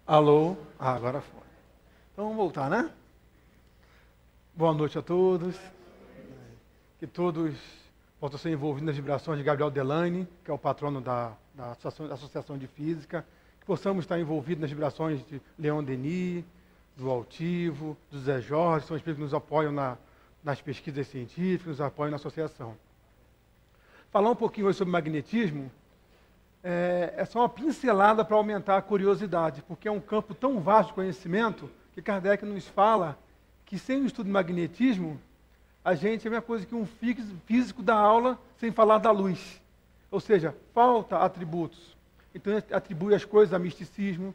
Alô? Agora foi. Então vamos voltar, né? Boa noite a todos. Que todos possam ser envolvidos nas vibrações de Gabriel Delaine, que é o patrono da Associação de Física. Que possamos estar envolvidos nas vibrações de Leon Denis, do Altivo, do Zé Jorge, são espíritos que nos apoiam nas pesquisas científicas, nos apoiam na associação. Falar um pouquinho hoje sobre magnetismo é só uma pincelada para aumentar a curiosidade, porque é um campo tão vasto de conhecimento que Kardec nos fala que sem o estudo de magnetismo, a gente é a mesma coisa que um físico dá aula sem falar da luz. Ou seja, falta atributos. Então ele atribui as coisas a misticismo,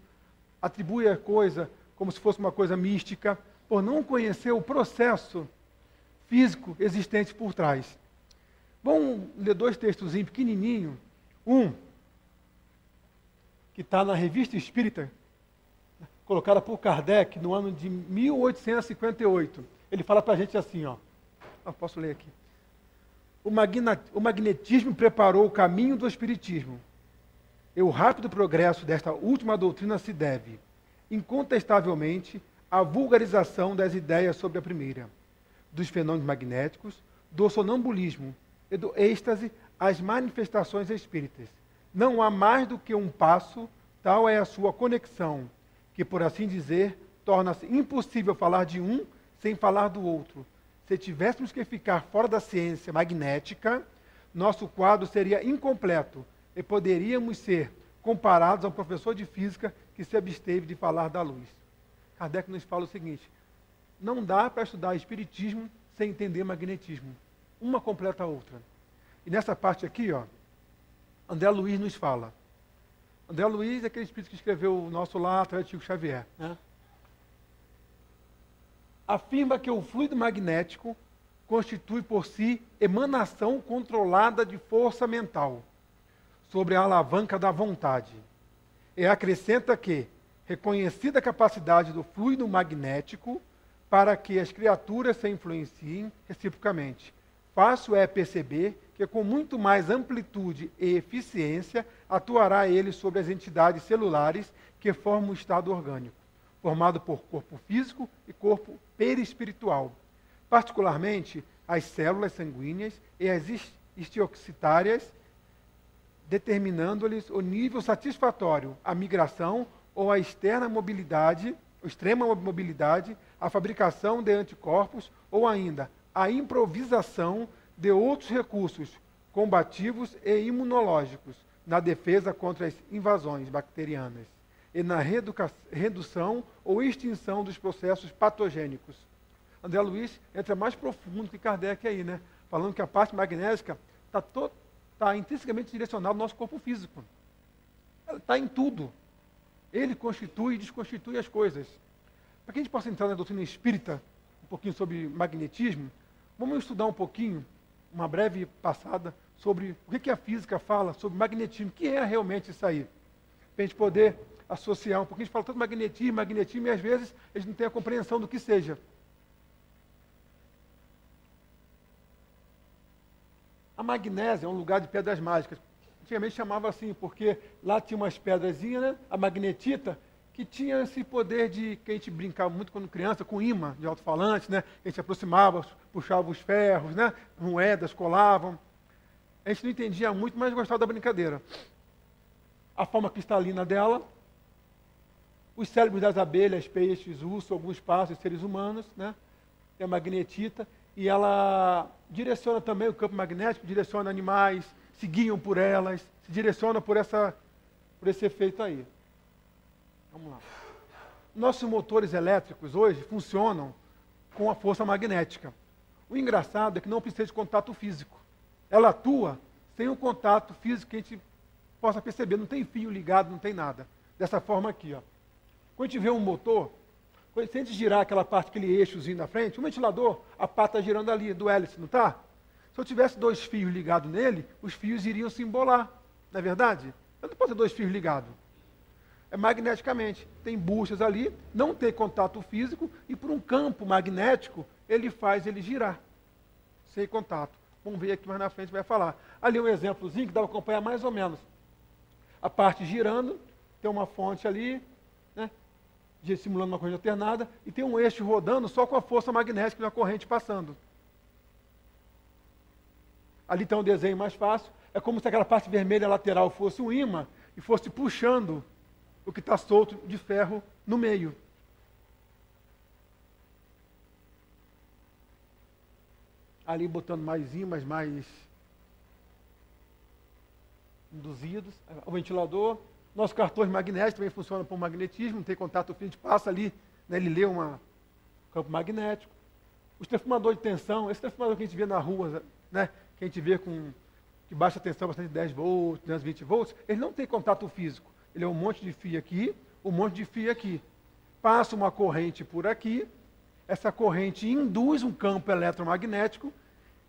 atribui a coisa como se fosse uma coisa mística, por não conhecer o processo físico existente por trás. Vamos ler dois textos pequenininhos. Um, que está na Revista Espírita, colocada por Kardec no ano de 1858. Ele fala para a gente assim, ó. Posso ler aqui. O magnetismo preparou o caminho do espiritismo. E o rápido progresso desta última doutrina se deve, incontestavelmente, à vulgarização das ideias sobre a primeira, dos fenômenos magnéticos, do sonambulismo e do êxtase às manifestações espíritas. Não há mais do que um passo, tal é a sua conexão, que, por assim dizer, torna-se impossível falar de um sem falar do outro. Se tivéssemos que ficar fora da ciência magnética, nosso quadro seria incompleto e poderíamos ser comparados a um professor de física que se absteve de falar da luz. Kardec nos fala o seguinte: não dá para estudar espiritismo sem entender magnetismo. Uma completa a outra. E nessa parte aqui, ó, André Luiz nos fala. André Luiz é aquele espírito que escreveu o Nosso Lar através de Chico Xavier, né? Afirma que o fluido magnético constitui por si emanação controlada de força mental sobre a alavanca da vontade. E acrescenta que, reconhecida a capacidade do fluido magnético para que as criaturas se influenciem reciprocamente, fácil é perceber que com muito mais amplitude e eficiência atuará ele sobre as entidades celulares que formam o estado orgânico, formado por corpo físico e corpo perispiritual, particularmente as células sanguíneas e as histioxitárias, determinando-lhes o nível satisfatório, a migração ou a externa mobilidade, extrema mobilidade, a fabricação de anticorpos ou ainda a improvisação de outros recursos combativos e imunológicos na defesa contra as invasões bacterianas e na redução ou extinção dos processos patogênicos. André Luiz entra mais profundo que Kardec aí, né? Falando que a parte magnética está intrinsecamente direcionada ao nosso corpo físico. Ela está em tudo. Ele constitui e desconstitui as coisas. Para que a gente possa entrar na doutrina espírita, um pouquinho sobre magnetismo, vamos estudar um pouquinho, uma breve passada, sobre o que a física fala sobre magnetismo, o que é realmente isso aí. Para a gente poder associar um pouquinho, a gente fala tanto magnetismo, e às vezes a gente não tem a compreensão do que seja. A magnésia é um lugar de pedras mágicas. Antigamente chamava assim, porque lá tinha umas pedrazinhas, né? A magnetita, que tinha esse poder de, que a gente brincava muito quando criança, com imã de alto-falante, né? A gente aproximava, puxava os ferros, né? Moedas colavam. A gente não entendia muito, mas gostava da brincadeira. A forma cristalina dela, os cérebros das abelhas, peixes, ursos, alguns pássaros, seres humanos, né? Tem a magnetita, e ela direciona também o campo magnético, direciona animais, se guiam por elas, se direciona por esse efeito aí. Vamos lá. nossos motores elétricos hoje funcionam com a força magnética. O engraçado é que não precisa de contato físico. Ela atua sem o contato físico que a gente possa perceber. Não tem fio ligado, não tem nada. Dessa forma aqui, ó. Quando a gente vê um motor, se a gente girar aquela parte, aquele eixozinho na frente, um ventilador, a pá está girando ali, do hélice, não está? Se eu tivesse 2 fios ligados nele, os fios iriam se embolar. Não é verdade? Eu não posso ter 2 fios ligados. É magneticamente. Tem buchas ali, não tem contato físico, e por um campo magnético, ele faz ele girar. Sem contato. Vamos ver aqui mais na frente, vai falar. Ali um exemplozinho que dá para acompanhar mais ou menos. A parte girando, tem uma fonte ali, né, simulando uma corrente alternada, e tem um eixo rodando só com a força magnética da corrente passando. Ali está um desenho mais fácil. É como se aquela parte vermelha lateral fosse um ímã e fosse puxando o que está solto de ferro no meio. Ali botando mais ímãs, mais induzidos. O ventilador. Nossos cartões magnéticos também funcionam por magnetismo, não tem contato físico, a gente passa ali, né, ele lê um campo magnético. Os transformadores de tensão, esse transformador que a gente vê na rua, né, que a gente vê que baixa tensão bastante de 10 volts, 220 volts, ele não tem contato físico. Ele é um monte de fio aqui, um monte de fio aqui. Passa uma corrente por aqui, essa corrente induz um campo eletromagnético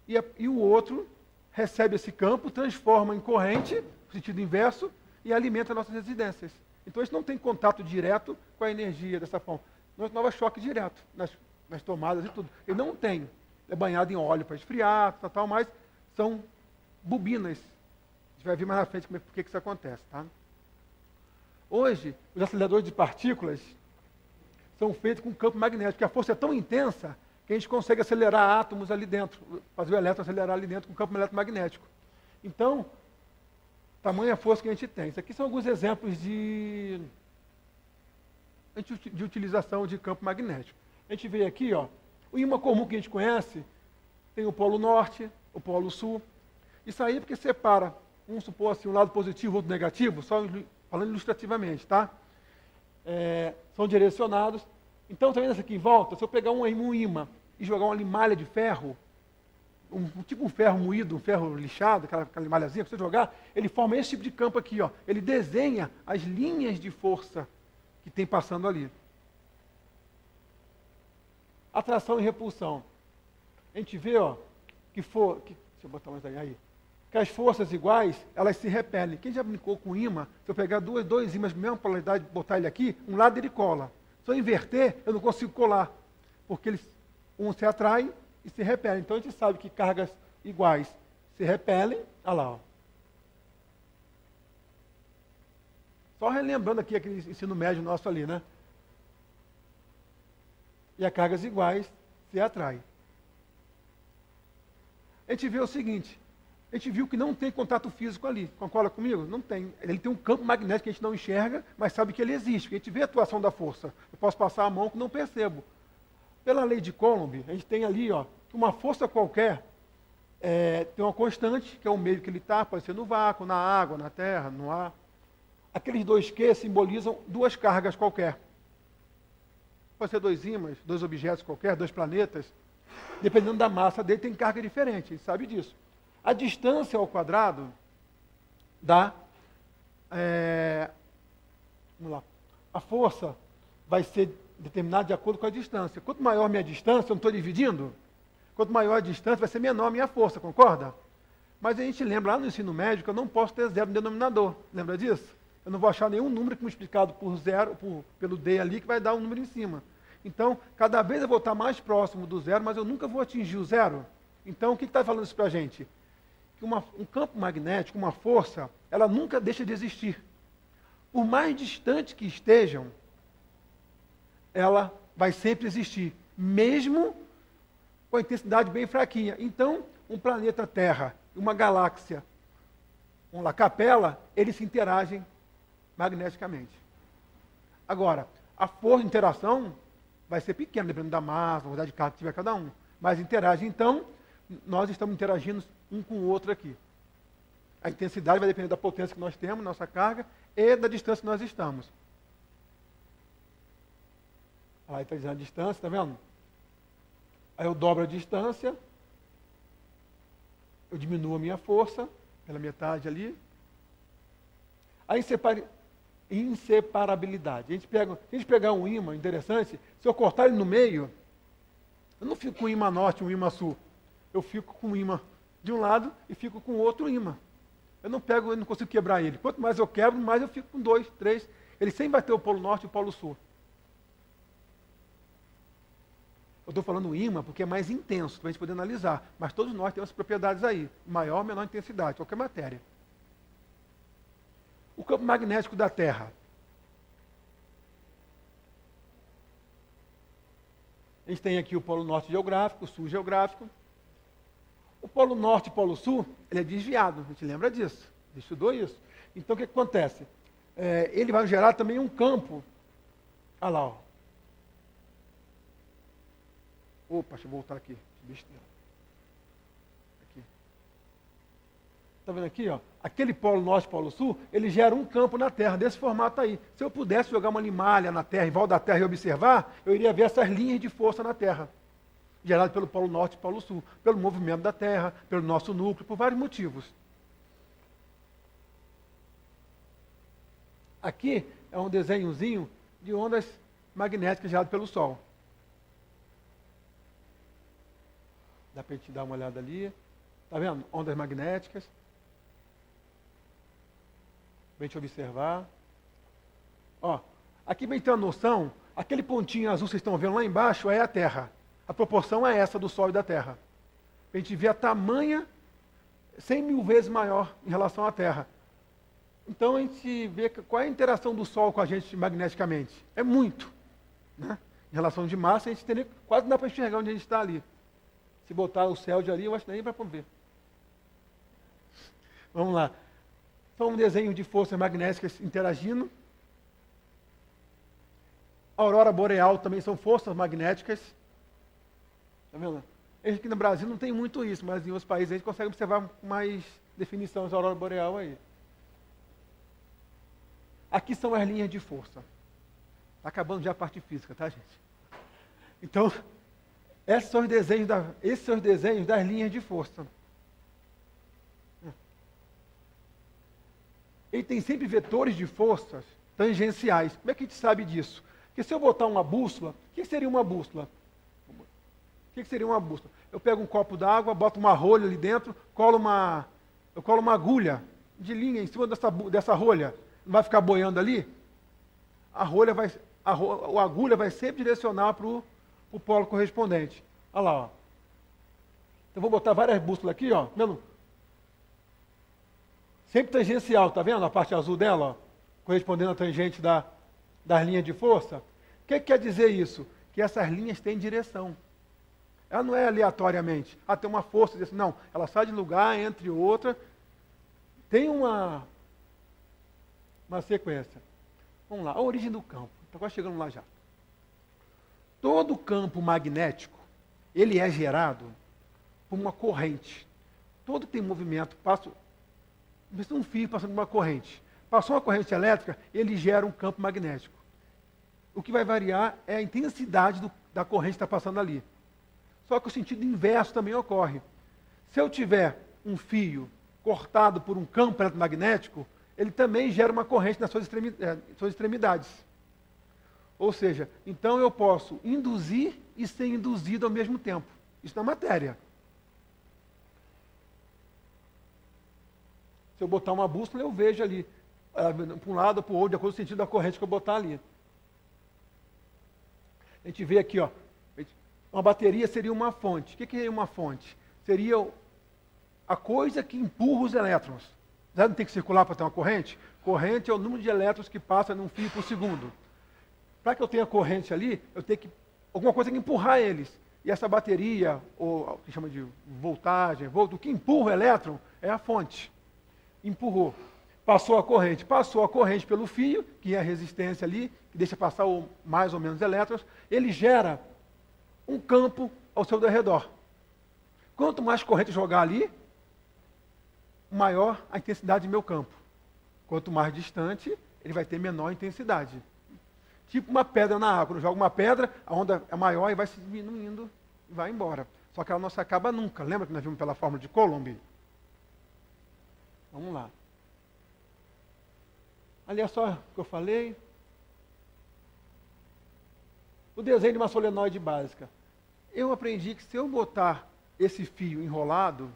e o outro recebe esse campo, transforma em corrente, no sentido inverso, e alimenta nossas residências. Então, isso não tem contato direto com a energia dessa forma. Não é choque direto nas tomadas e tudo. Ele não tem. É banhado em óleo para esfriar, tal, mas são bobinas. A gente vai ver mais na frente por que isso acontece. Tá? Hoje, os aceleradores de partículas são feitos com campo magnético, porque a força é tão intensa que a gente consegue acelerar átomos ali dentro, fazer o elétron acelerar ali dentro com campo eletromagnético. Então, tamanha força que a gente tem. Isso aqui são alguns exemplos de utilização de campo magnético. A gente vê aqui, ó, o ímã comum que a gente conhece, tem o polo norte, o polo sul. Isso aí é porque separa, vamos supor assim, um lado positivo, outro negativo, só falando ilustrativamente, tá? São direcionados. Então, tá vendo essa aqui em volta? Se eu pegar um ímã e jogar uma limalha de ferro, tipo um ferro moído, um ferro lixado, aquela malhazinha que você jogar, ele forma esse tipo de campo aqui, ó. Ele desenha as linhas de força que tem passando ali. Atração e repulsão. A gente vê, ó, deixa eu botar mais aí, que as forças iguais, elas se repelem. Quem já brincou com ímã, se eu pegar dois ímãs de mesma polaridade e botar ele aqui, um lado ele cola. Se eu inverter, eu não consigo colar, porque um se atrai e se repelem. Então a gente sabe que cargas iguais se repelem. Olha lá, ó. Só relembrando aqui aquele ensino médio nosso ali, né? E as cargas iguais se atraem. A gente vê o seguinte, a gente viu que não tem contato físico ali. Concorda comigo? Não tem. Ele tem um campo magnético que a gente não enxerga, mas sabe que ele existe, que a gente vê a atuação da força. Eu posso passar a mão que não percebo. Pela lei de Coulomb, a gente tem ali, ó, uma força qualquer tem uma constante, que é o meio que ele está, pode ser no vácuo, na água, na terra, no ar. Aqueles 2Q simbolizam 2 cargas qualquer. Pode ser 2 ímãs, 2 objetos qualquer, 2 planetas. Dependendo da massa dele, tem carga diferente, a gente sabe disso. A distância ao quadrado dá... vamos lá. A força vai ser determinada de acordo com a distância. Quanto maior minha distância, eu não estou dividindo? Quanto maior a distância, vai ser menor a minha força, concorda? Mas a gente lembra lá no ensino médio que eu não posso ter zero no denominador. Lembra disso? Eu não vou achar nenhum número multiplicado por zero, pelo D ali, que vai dar um número em cima. Então, cada vez eu vou estar mais próximo do zero, mas eu nunca vou atingir o zero. Então, o que está falando isso para a gente? Que um campo magnético, uma força, ela nunca deixa de existir. Por mais distante que estejam, ela vai sempre existir, mesmo com a intensidade bem fraquinha. Então, um planeta Terra e uma galáxia, uma capela, eles se interagem magneticamente. Agora, a força de interação vai ser pequena, dependendo da massa, da quantidade de carga que tiver cada um. Mas interage, então, nós estamos interagindo um com o outro aqui. A intensidade vai depender da potência que nós temos, nossa carga, e da distância que nós estamos. Aí está dizendo a distância, tá vendo? Aí eu dobro a distância, eu diminuo a minha força pela metade ali. A inseparabilidade. Se a gente pegar um ímã interessante, se eu cortar ele no meio, eu não fico com um ímã norte e um ímã sul. Eu fico com um ímã de um lado e fico com outro ímã. Eu não consigo quebrar ele. Quanto mais eu quebro, mais eu fico com 2, 3. Ele sempre vai ter o polo norte e o polo sul. Eu estou falando ímã porque é mais intenso, para a gente poder analisar. Mas todos nós temos propriedades aí. Maior ou menor intensidade, qualquer matéria. O campo magnético da Terra. A gente tem aqui o polo norte geográfico, o sul geográfico. O polo norte e o polo sul, ele é desviado. A gente lembra disso. A gente estudou isso. Então, o que acontece? Ele vai gerar também um campo. Olha lá, ó. Opa, deixa eu voltar aqui. Besteira. Aqui. Está vendo aqui, ó? Aquele polo norte e polo sul, ele gera um campo na Terra, desse formato aí. Se eu pudesse jogar uma limalha na Terra, em volta da Terra e observar, eu iria ver essas linhas de força na Terra. Geradas pelo polo norte e polo sul. Pelo movimento da Terra, pelo nosso núcleo, por vários motivos. Aqui é um desenhozinho de ondas magnéticas geradas pelo Sol. Dá para a gente dar uma olhada ali. Está vendo? Ondas magnéticas. Para a gente observar. Ó, aqui para a gente ter uma noção, aquele pontinho azul que vocês estão vendo lá embaixo é a Terra. A proporção é essa do Sol e da Terra. Para a gente ver a tamanha 100 mil vezes maior em relação à Terra. Então a gente vê qual é a interação do Sol com a gente magneticamente. É muito. Né? Em relação de massa, a gente teria, quase não dá para enxergar onde a gente está ali. Se botar o céu de ali, eu acho que nem vai ver. Vamos lá. São um desenho de forças magnéticas interagindo. A aurora boreal também são forças magnéticas. Está vendo? Aqui no Brasil não tem muito isso, mas em outros países a gente consegue observar com mais definição essa aurora boreal aí. Aqui são as linhas de força. Está acabando já a parte física, tá, gente? Então, esses são os desenhos das linhas de força. Ele tem sempre vetores de forças tangenciais. Como é que a gente sabe disso? Porque se eu botar uma bússola, o que seria uma bússola? O que seria uma bússola? Eu pego um copo d'água, boto uma rolha ali dentro, eu colo uma agulha de linha em cima dessa rolha. Não vai ficar boiando ali? A agulha vai sempre direcionar para o polo correspondente. Olha lá, ó. Então, vou botar várias bússolas aqui, ó. Vendo? Sempre tangencial, tá vendo? A parte azul dela, ó, correspondendo à tangente das linhas de força. O que quer dizer isso? Que essas linhas têm direção. Ela não é aleatoriamente. Tem uma força, não. Ela sai de lugar, entre outra. Tem uma sequência. Vamos lá, a origem do campo. Está quase chegando lá já. Todo campo magnético, ele é gerado por uma corrente. Todo que tem movimento, um fio passando por uma corrente. Passou uma corrente elétrica, ele gera um campo magnético. O que vai variar é a intensidade da corrente que está passando ali. Só que o sentido inverso também ocorre. Se eu tiver um fio cortado por um campo eletromagnético, ele também gera uma corrente nas suas extremidades. Ou seja, então eu posso induzir e ser induzido ao mesmo tempo. Isso na matéria. Se eu botar uma bússola, eu vejo ali, para um lado ou para o outro, de acordo com o sentido da corrente que eu botar ali. A gente vê aqui, ó, uma bateria seria uma fonte. O que é uma fonte? Seria a coisa que empurra os elétrons. Já não tem que circular para ter uma corrente? Corrente é o número de elétrons que passa num fio por segundo. Para que eu tenha corrente ali, eu tenho que alguma coisa que empurrar eles. E essa bateria, ou o que chama de voltagem, o que empurra o elétron é a fonte. Empurrou. Passou a corrente pelo fio, que é a resistência ali, que deixa passar mais ou menos elétrons, ele gera um campo ao seu redor. Quanto mais corrente jogar ali, maior a intensidade do meu campo. Quanto mais distante, ele vai ter menor intensidade. tipo uma pedra na água. Quando joga uma pedra, a onda é maior e vai se diminuindo e vai embora. Só que ela não se acaba nunca. Lembra que nós vimos pela fórmula de Coulomb? Vamos lá. Ali é só o que eu falei. O desenho de uma solenoide básica. Eu aprendi que se eu botar esse fio enrolado,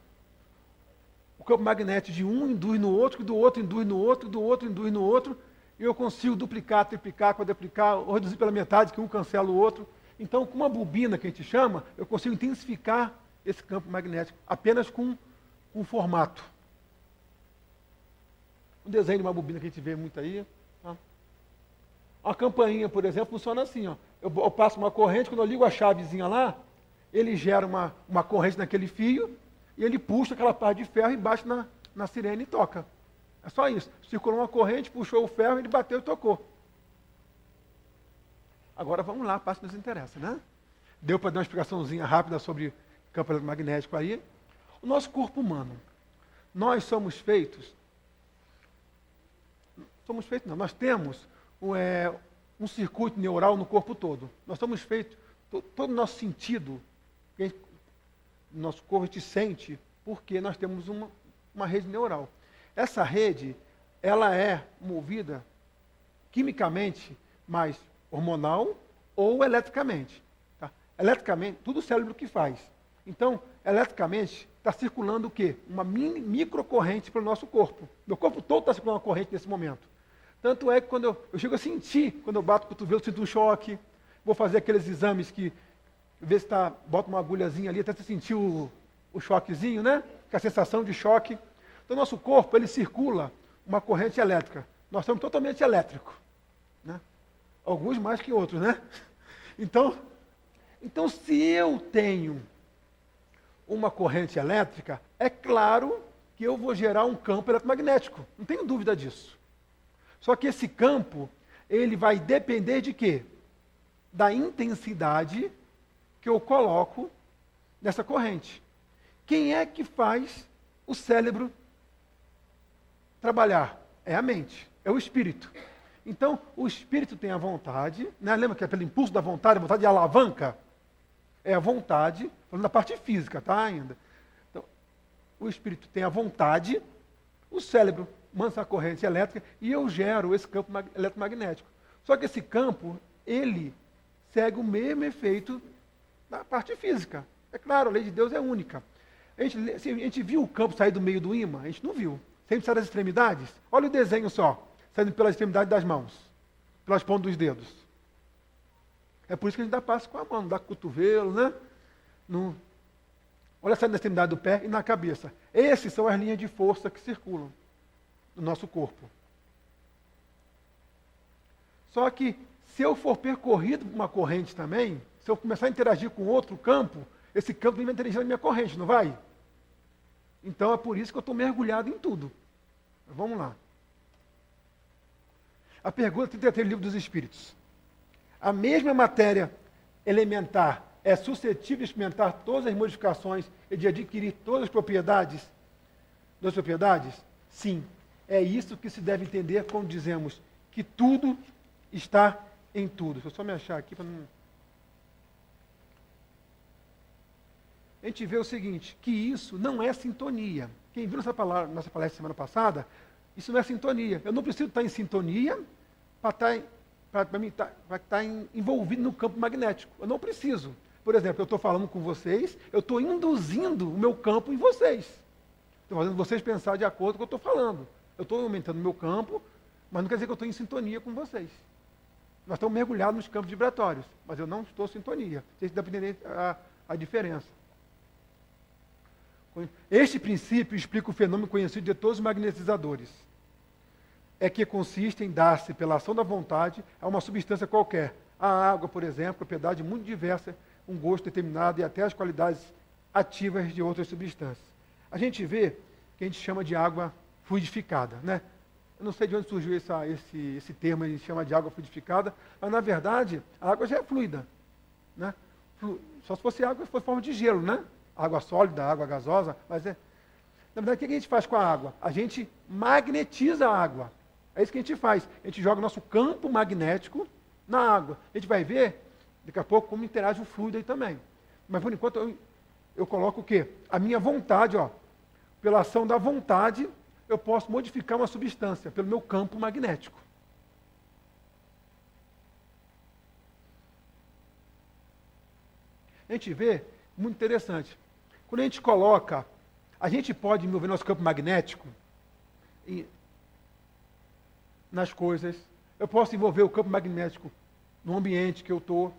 o campo magnético de um induz no outro, que do outro induz no outro, do outro induz no outro, e eu consigo duplicar, triplicar, quadruplicar, ou reduzir pela metade, que um cancela o outro. Então, com uma bobina que a gente chama, eu consigo intensificar esse campo magnético, apenas com um formato. O desenho de uma bobina que a gente vê muito aí. Tá? Uma campainha, por exemplo, funciona assim. Ó. Eu passo uma corrente, quando eu ligo a chavezinha lá, ele gera uma corrente naquele fio, e ele puxa aquela parte de ferro e bate na sirene e toca. É só isso. Circulou uma corrente, puxou o ferro, ele bateu e tocou. Agora vamos lá, a parte que nos interessa, né? Deu para dar uma explicaçãozinha rápida sobre campo eletromagnético aí. O nosso corpo humano. Nós somos feitos... nós temos um circuito neural no corpo todo. Nós somos feitos, todo o nosso sentido, nosso corpo te sente, porque nós temos uma rede neural. Essa rede, ela é movida quimicamente, mas hormonal ou eletricamente. Tá? Eletricamente, tudo o cérebro que faz. Então, eletricamente, está circulando o quê? Uma microcorrente para o nosso corpo. Meu corpo todo está circulando uma corrente nesse momento. Tanto é que quando eu chego a sentir, quando eu bato o cotovelo, sinto um choque. Vou fazer aqueles exames que, ver se bota uma agulhazinha ali, até você sentir o choquezinho, né? Que é a sensação de choque. Então, nosso corpo, ele circula uma corrente elétrica. Nós somos totalmente elétricos. Né? Alguns mais que outros, né? Então, se eu tenho uma corrente elétrica, é claro que eu vou gerar um campo eletromagnético. Não tenho dúvida disso. Só que esse campo, ele vai depender de quê? Da intensidade que eu coloco nessa corrente. Quem é que faz o cérebro trabalhar? É a mente, é o espírito. Então, o espírito tem a vontade, né? Lembra que é pelo impulso da vontade, a vontade de alavanca? É a vontade, falando da parte física, tá, ainda. Então, o espírito tem a vontade, o cérebro manda a corrente elétrica e eu gero esse campo eletromagnético. Só que esse campo, ele segue o mesmo efeito da parte física. É claro, a lei de Deus é única. A gente viu o campo sair do meio do ímã? A gente não viu. Sempre sai das extremidades? Olha o desenho só, saindo pela extremidade das mãos, pelas pontas dos dedos. É por isso que a gente dá passo com a mão, não dá com o cotovelo, né? Não. Olha saindo da extremidade do pé e na cabeça. Essas são as linhas de força que circulam no nosso corpo. Só que, se eu for percorrido por uma corrente também, se eu começar a interagir com outro campo, esse campo vai interagir na minha corrente, não vai? Então é por isso que eu estou mergulhado em tudo. Vamos lá. A pergunta 33 do Livro dos Espíritos. A mesma matéria elementar é suscetível de experimentar todas as modificações e de adquirir todas as propriedades? Sim. É isso que se deve entender quando dizemos que tudo está em tudo. Deixa eu só me achar aqui para não... A gente vê o seguinte, que isso não é sintonia. Quem viu nossa palestra semana passada, isso não é sintonia. Eu não preciso estar em sintonia para estar envolvido no campo magnético. Eu não preciso. Por exemplo, eu estou falando com vocês, eu estou induzindo o meu campo em vocês. Estou fazendo vocês pensar de acordo com o que eu estou falando. Eu estou aumentando o meu campo, mas não quer dizer que eu estou em sintonia com vocês. Nós estamos mergulhados nos campos vibratórios, mas eu não estou em sintonia. Vocês devem entender a diferença. Este princípio explica o fenômeno conhecido de todos os magnetizadores. É que consiste em dar-se, pela ação da vontade, a uma substância qualquer. A água, por exemplo, propriedade muito diversa, um gosto determinado e até as qualidades ativas de outras substâncias. A gente vê que a gente chama de água fluidificada, né? Eu não sei de onde surgiu esse termo, a gente chama de água fluidificada, mas na verdade a água já é fluida, né? Só se fosse água, fosse forma de gelo, né? Água sólida, água gasosa, mas é... Na verdade, o que a gente faz com a água? A gente magnetiza a água. É isso que a gente faz. A gente joga o nosso campo magnético na água. A gente vai ver, daqui a pouco, como interage o fluido aí também. Mas, por enquanto, eu coloco o quê? A minha vontade, ó. Pela ação da vontade, eu posso modificar uma substância, pelo meu campo magnético. A gente vê, muito interessante, quando a gente coloca, a gente pode envolver nosso campo magnético nas coisas. Eu posso envolver o campo magnético no ambiente que eu estou.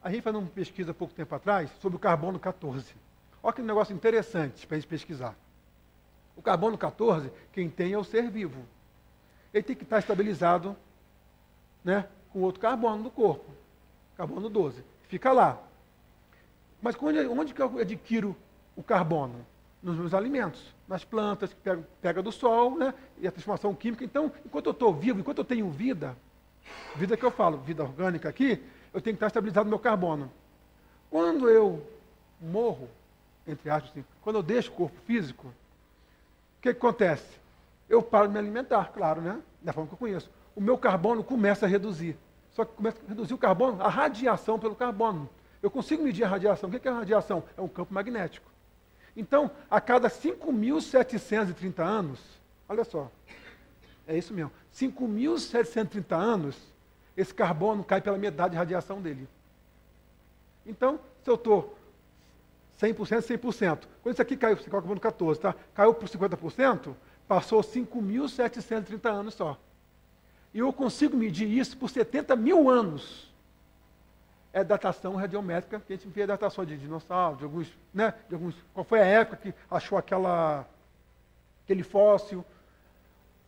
A gente fez uma pesquisa há pouco tempo atrás sobre o carbono 14. Olha que negócio interessante para a gente pesquisar. O carbono 14, quem tem é o ser vivo. Ele tem que estar estabilizado, né, com outro carbono do corpo. Carbono 12. Fica lá. Mas onde que eu adquiro o carbono? Nos meus alimentos, nas plantas, que pega do sol, né? E a transformação química. Então, enquanto eu estou vivo, enquanto eu tenho vida, vida que eu falo, vida orgânica aqui, eu tenho que estar estabilizado no meu carbono. Quando eu morro, entre aspas, assim, quando eu deixo o corpo físico, o que acontece? Eu paro de me alimentar, claro, né? Da forma que eu conheço. O meu carbono começa a reduzir. Só que começa a reduzir o carbono, a radiação pelo carbono. Eu consigo medir a radiação. O que é a radiação? É um campo magnético. Então, a cada 5.730 anos, olha só, é isso mesmo, 5.730 anos, esse carbono cai pela metade de radiação dele. Então, se eu estou 100%, 100%, quando isso aqui caiu, você coloca no 14, tá? Caiu por 50%, passou 5.730 anos só. E eu consigo medir isso por 70 mil anos. É datação radiométrica, que a gente vê datação de dinossauro, de alguns, né? Qual foi a época que achou aquele fóssil.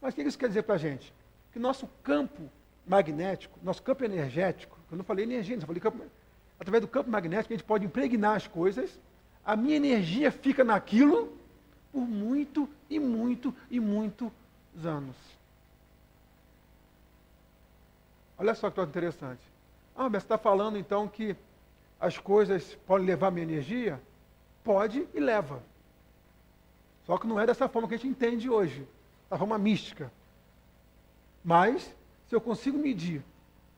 Mas o que isso quer dizer para a gente? Que nosso campo magnético, nosso campo energético, eu não falei energia, eu falei campo, através do campo magnético a gente pode impregnar as coisas, a minha energia fica naquilo por muito e muito e muitos anos. Olha só que coisa interessante. Ah, mas você está falando então que as coisas podem levar minha energia? Pode e leva. Só que não é dessa forma que a gente entende hoje, da forma mística. Mas, se eu consigo medir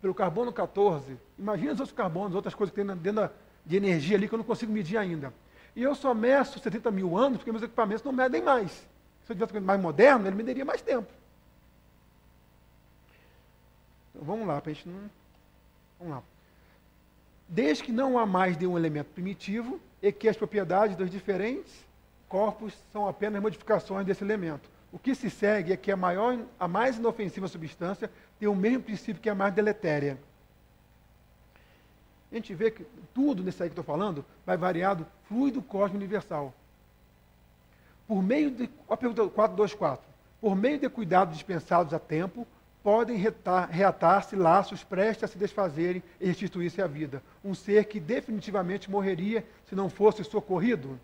pelo carbono 14, imagina os outros carbonos, outras coisas que tem dentro de energia ali que eu não consigo medir ainda. E eu só meço 70 mil anos porque meus equipamentos não medem mais. Se eu tivesse mais moderno, ele mediria mais tempo. Então vamos lá, para a gente não... Vamos lá. Desde que não há mais de um elemento primitivo e que as propriedades dos diferentes corpos são apenas modificações desse elemento. O que se segue é que a mais inofensiva substância tem o mesmo princípio que a mais deletéria. A gente vê que tudo nisso aí que estou falando vai variar do fluido cósmico universal. Por meio de... Olha a pergunta 424. Por meio de cuidados dispensados a tempo, podem reatar-se laços prestes a se desfazerem e restituir-se à vida. Um ser que definitivamente morreria se não fosse socorrido?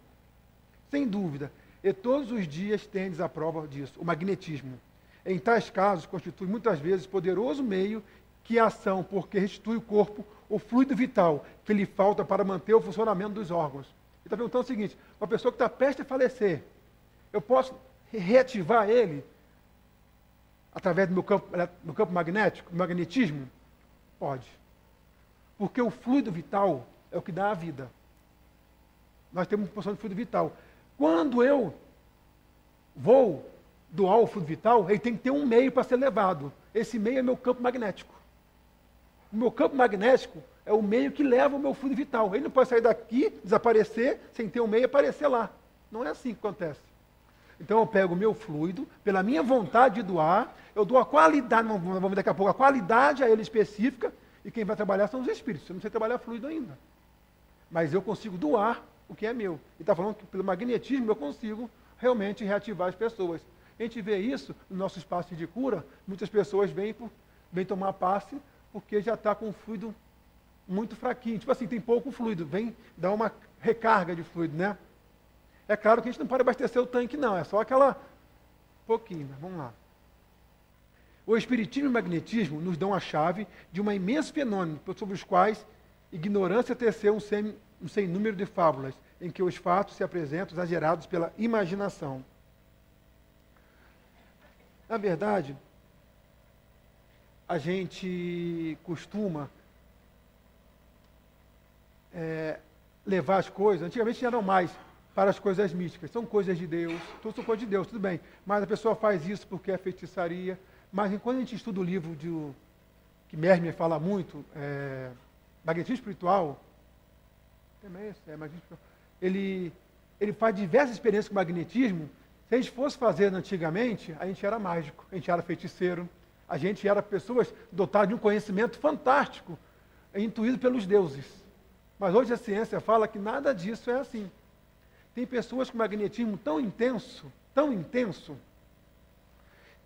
Sem dúvida. E todos os dias tendes a prova disso, o magnetismo. Em tais casos, constitui muitas vezes poderoso meio que a ação, porque restitui o corpo o fluido vital que lhe falta para manter o funcionamento dos órgãos. Ele está perguntando o seguinte, uma pessoa que está prestes a falecer, eu posso reativar ele através do meu campo magnético, do magnetismo? Pode. Porque o fluido vital é o que dá a vida. Nós temos uma porção de fluido vital. Quando eu vou doar o fluido vital, ele tem que ter um meio para ser levado. Esse meio é meu campo magnético. O meu campo magnético é o meio que leva o meu fluido vital. Ele não pode sair daqui, desaparecer, sem ter um meio e aparecer lá. Não é assim que acontece. Então eu pego o meu fluido, pela minha vontade de doar, eu dou a qualidade, vamos ver daqui a pouco, a qualidade a ele específica, e quem vai trabalhar são os espíritos. Eu não sei trabalhar fluido ainda. Mas eu consigo doar o que é meu. Ele está falando que pelo magnetismo eu consigo realmente reativar as pessoas. A gente vê isso no nosso espaço de cura, muitas pessoas vêm tomar passe porque já está com o fluido muito fraquinho. Tipo assim, tem pouco fluido, vem dar uma recarga de fluido, né? É claro que a gente não pode abastecer o tanque, não. É só aquela pouquinho. Vamos lá. O espiritismo e o magnetismo nos dão a chave de um imenso fenômeno sobre os quais ignorância teceu um sem número de fábulas, em que os fatos se apresentam exagerados pela imaginação. Na verdade, a gente costuma levar as coisas, antigamente eram mais para as coisas místicas, são coisas de Deus, tudo são coisas de Deus, tudo bem, mas a pessoa faz isso porque é feitiçaria, mas quando a gente estuda o livro que Mermer fala muito, magnetismo espiritual, magnetismo espiritual, ele faz diversas experiências com magnetismo. Se a gente fosse fazer antigamente, a gente era mágico, a gente era feiticeiro, a gente era pessoas dotadas de um conhecimento fantástico, intuído pelos deuses. Mas hoje a ciência fala que nada disso é assim. Tem pessoas com magnetismo tão intenso,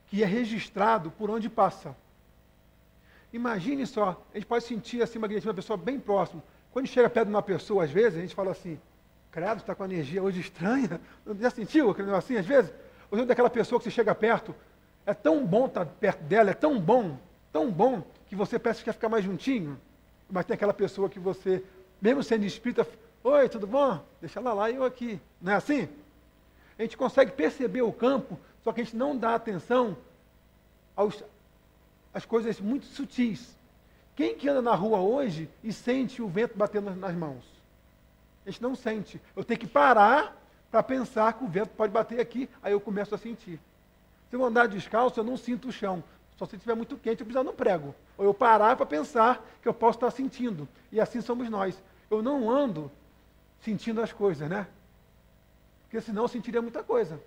que é registrado por onde passa. Imagine só, a gente pode sentir assim magnetismo de uma pessoa bem próxima. Quando chega perto de uma pessoa, às vezes, a gente fala assim, credo, está com a energia hoje estranha. Já sentiu aquele negócio assim, às vezes? Ou seja, daquela pessoa que você chega perto, é tão bom estar perto dela, é tão bom, que você parece que quer ficar mais juntinho. Mas tem aquela pessoa que você, mesmo sendo espírita, oi, tudo bom? Deixa ela lá e eu aqui. Não é assim? A gente consegue perceber o campo, só que a gente não dá atenção às coisas muito sutis. Quem que anda na rua hoje e sente o vento batendo nas mãos? A gente não sente. Eu tenho que parar para pensar que o vento pode bater aqui, aí eu começo a sentir. Se eu andar descalço, eu não sinto o chão. Só se estiver muito quente, eu preciso no prego. Ou eu parar para pensar que eu posso estar sentindo. E assim somos nós. Eu não ando sentindo as coisas, né? Porque senão eu sentiria muita coisa.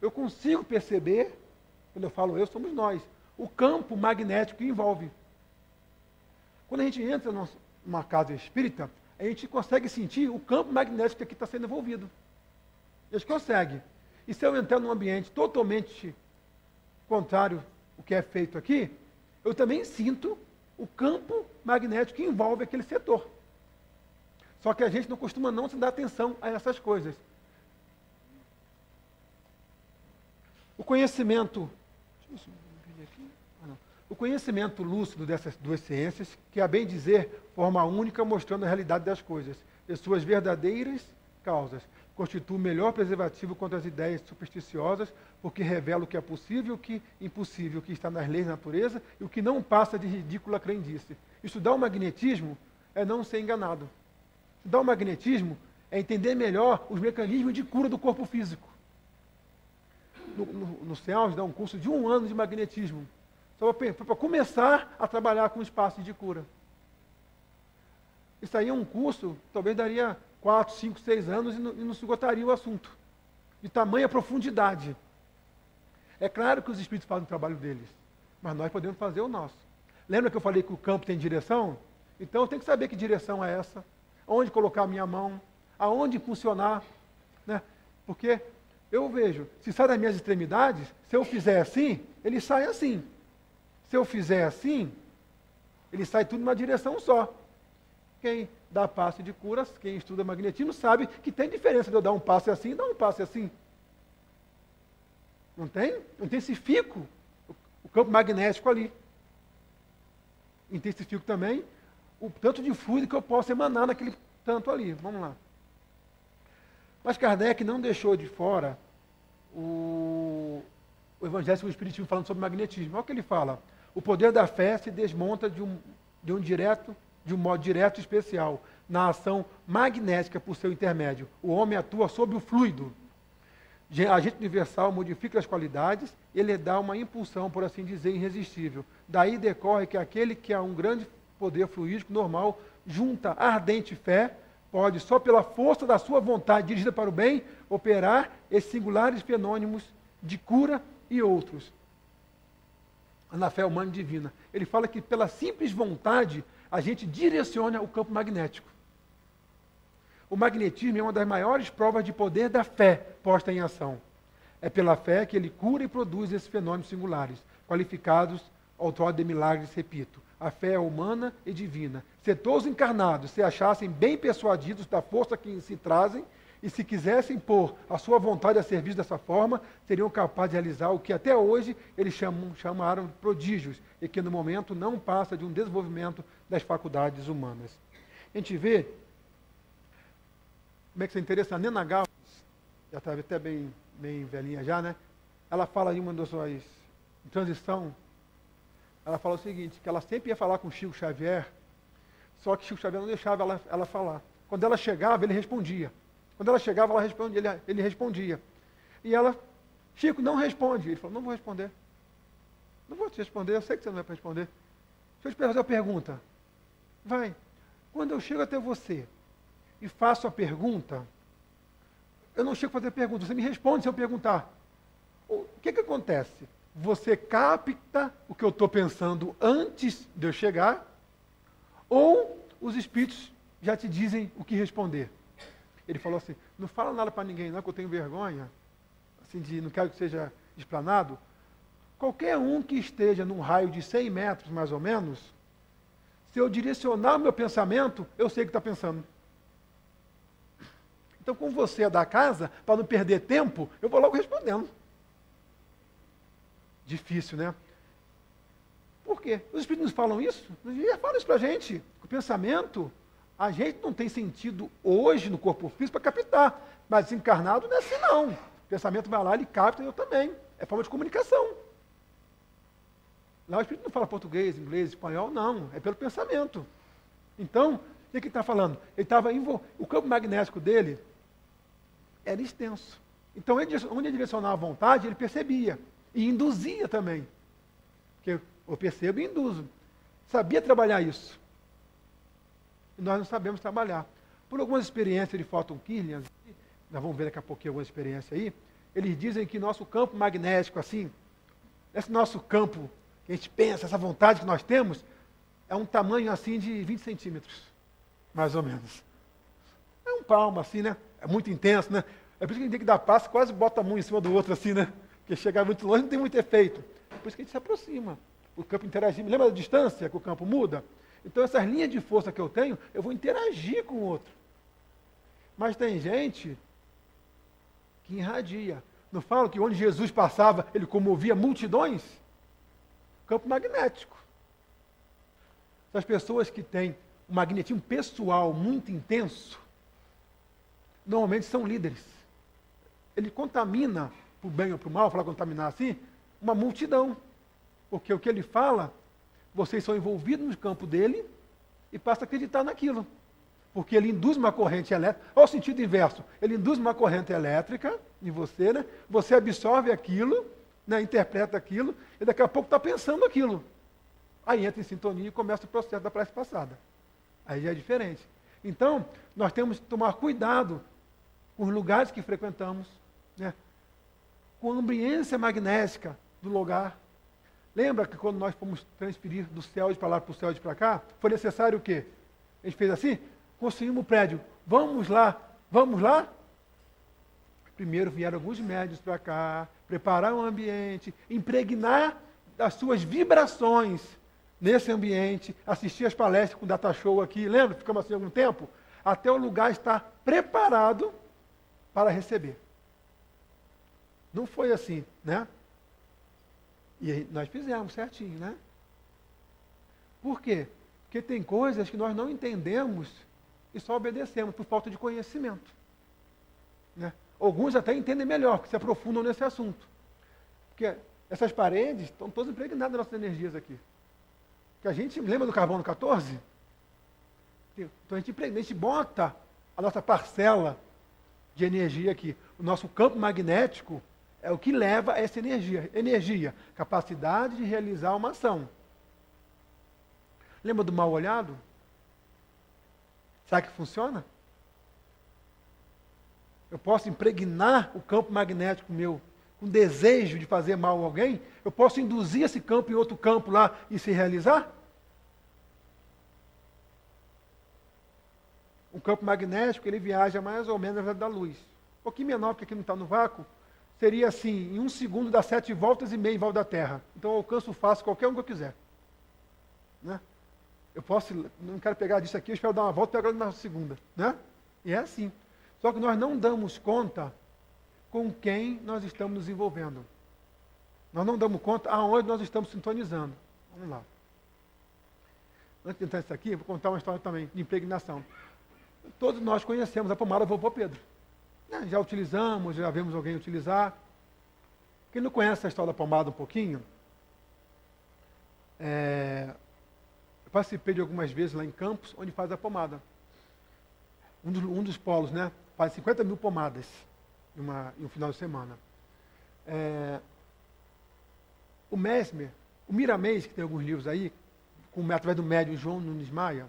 Eu consigo perceber, quando eu falo eu, somos nós, o campo magnético que envolve. Quando a gente entra numa casa espírita, a gente consegue sentir o campo magnético que aqui está sendo envolvido. A gente consegue. E se eu entrar num ambiente totalmente contrário ao que é feito aqui, eu também sinto o campo magnético que envolve aquele setor. Só que a gente não costuma não se dar atenção a essas coisas. O conhecimento lúcido dessas duas ciências, que a bem dizer, forma única mostrando a realidade das coisas, e suas verdadeiras causas, constitui o melhor preservativo contra as ideias supersticiosas, porque revela o que é possível e o que é impossível, o que está nas leis da natureza e o que não passa de ridícula crendice. Estudar o magnetismo é não ser enganado. Estudar o magnetismo é entender melhor os mecanismos de cura do corpo físico. No CEALS dá um curso de 1 ano de magnetismo. Só para começar a trabalhar com espaços de cura. Isso aí é um curso, talvez daria 4, 5, 6 anos e não se esgotaria o assunto. De tamanha profundidade. É claro que os espíritos fazem o trabalho deles, mas nós podemos fazer o nosso. Lembra que eu falei que o campo tem direção? Então eu tenho que saber que direção é essa, onde colocar a minha mão, aonde funcionar. Né? Porque eu vejo, se sai das minhas extremidades, se eu fizer assim, ele sai assim. Se eu fizer assim, ele sai tudo numa direção só. Quem dá passe de curas, quem estuda magnetismo, sabe que tem diferença de eu dar um passe assim e dar um passe assim. Não tem? Eu intensifico o campo magnético ali. Intensifico também o tanto de fluido que eu posso emanar naquele tanto ali. Vamos lá. Mas Kardec não deixou de fora o Evangelho segundo o Espiritismo falando sobre magnetismo. Olha o que ele fala. O poder da fé se desmonta de um modo direto e especial, na ação magnética por seu intermédio. O homem atua sobre o fluido. Agente universal modifica as qualidades, ele dá uma impulsão, por assim dizer, irresistível. Daí decorre que aquele que é um grande poder fluídico normal, junta ardente fé, pode, só pela força da sua vontade dirigida para o bem, operar esses singulares fenômenos de cura e outros. Na fé humana e divina. Ele fala que pela simples vontade, a gente direciona o campo magnético. O magnetismo é uma das maiores provas de poder da fé posta em ação. É pela fé que ele cura e produz esses fenômenos singulares, qualificados outrora de milagres, repito. A fé é humana e divina. Se todos encarnados se achassem bem persuadidos da força que em si trazem, e se quisessem pôr a sua vontade a serviço dessa forma, seriam capazes de realizar o que até hoje eles chamaram de prodígios, e que no momento não passa de um desenvolvimento das faculdades humanas. A gente vê, como é que isso é interessante, a Nena Gauss, já está até bem velhinha já, né? Ela fala em uma das suas transição, ela falou o seguinte, que ela sempre ia falar com Chico Xavier, só que Chico Xavier não deixava ela falar. Quando ela chegava, ele respondia. Quando ela chegava, ele respondia. E ela, Chico, não responde. Ele falou, não vou responder. Não vou te responder, eu sei que você não vai responder. Deixa eu te fazer uma pergunta. Vai, quando eu chego até você e faço a pergunta, eu não chego a fazer pergunta, você me responde se eu perguntar. O que acontece? Você capta o que eu estou pensando antes de eu chegar, ou os espíritos já te dizem o que responder? Ele falou assim, não fala nada para ninguém não, que eu tenho vergonha, assim, não quero que seja explanado. Qualquer um que esteja num raio de 100 metros, mais ou menos, se eu direcionar o meu pensamento, eu sei o que está pensando. Então, como você é da casa, para não perder tempo, eu vou logo respondendo. Difícil, né? Por quê? Os espíritos nos falam isso? Eles falam isso para a gente. O pensamento, a gente não tem sentido hoje no corpo físico para captar. Mas desencarnado não é assim, não. O pensamento vai lá, ele capta e eu também. É forma de comunicação. Lá o espírito não fala português, inglês, espanhol, não. É pelo pensamento. Então, o que ele está falando? Ele estava o campo magnético dele era extenso. Então, onde ele direcionava a vontade, ele percebia. E induzia também. Porque eu percebo e induzo. Sabia trabalhar isso. E nós não sabemos trabalhar. Por algumas experiências de Fulton Killian, nós vamos ver daqui a pouquinho alguma experiência aí, eles dizem que nosso campo magnético, assim, esse nosso campo, que a gente pensa, essa vontade que nós temos, é um tamanho assim de 20 centímetros, mais ou menos. É um palmo assim, né? É muito intenso, né? É por isso que a gente tem que dar passo, quase bota a mão em cima do outro assim, né? Porque chegar muito longe não tem muito efeito. É por isso que a gente se aproxima. O campo interagir. Lembra da distância que o campo muda? Então essas linhas de força que eu tenho, eu vou interagir com o outro. Mas tem gente que irradia. Não falo que onde Jesus passava, ele comovia multidões? Campo magnético. Essas pessoas que têm um magnetismo pessoal muito intenso, normalmente são líderes. Ele contamina, para o bem ou para o mal, falar contaminar assim, uma multidão. Porque o que ele fala, vocês são envolvidos no campo dele e passam a acreditar naquilo. Porque ele induz uma corrente elétrica, olha o sentido inverso, ele induz uma corrente elétrica em você, né? Você absorve aquilo, né? Interpreta aquilo, e daqui a pouco está pensando aquilo. Aí entra em sintonia e começa o processo da prece passada. Aí já é diferente. Então, nós temos que tomar cuidado com os lugares que frequentamos, né? Com a ambiência magnética do lugar. Lembra que quando nós fomos transferir do céu de para lá para o céu de para cá, foi necessário o quê? A gente fez assim, construímos o prédio. Vamos lá, vamos lá? Primeiro vieram alguns médios para cá, preparar um ambiente, impregnar as suas vibrações nesse ambiente, assistir as palestras com data show aqui, lembra? Ficamos assim algum tempo? Até o lugar estar preparado para receber. Não foi assim, né? E nós fizemos certinho, né? Por quê? Porque tem coisas que nós não entendemos e só obedecemos por falta de conhecimento. Né? Alguns até entendem melhor, que se aprofundam nesse assunto. Porque essas paredes estão todas impregnadas das nossas energias aqui. Que a gente lembra do carbono 14? Então a gente bota a nossa parcela de energia aqui. O nosso campo magnético é o que leva essa energia. Energia, capacidade de realizar uma ação. Lembra do mal olhado? Sabe que funciona? Eu posso impregnar o campo magnético meu com desejo de fazer mal a alguém? Eu posso induzir esse campo em outro campo lá e se realizar? O campo magnético, ele viaja mais ou menos na velocidade da luz. Um pouquinho menor, porque aqui não está no vácuo. Seria assim, em 1 segundo dá 7 voltas e meia em volta da Terra. Então eu alcanço fácil qualquer um que eu quiser. Né? Eu posso, não quero pegar disso aqui, eu espero dar uma volta e pegar na segunda. Né? E é assim. Só que nós não damos conta com quem nós estamos nos envolvendo. Nós não damos conta aonde nós estamos sintonizando. Vamos lá. Antes de entrar nisso aqui, vou contar uma história também de impregnação. Todos nós conhecemos a pomada Vovô Pedro. Já utilizamos, já vemos alguém utilizar. Quem não conhece a história da pomada um pouquinho, Eu participei de algumas vezes lá em Campos, onde faz a pomada. Um dos polos, né? Faz 50 mil pomadas em um final de semana. O Mesmer, o Miramês, que tem alguns livros aí, através do médium João Nunes Maia,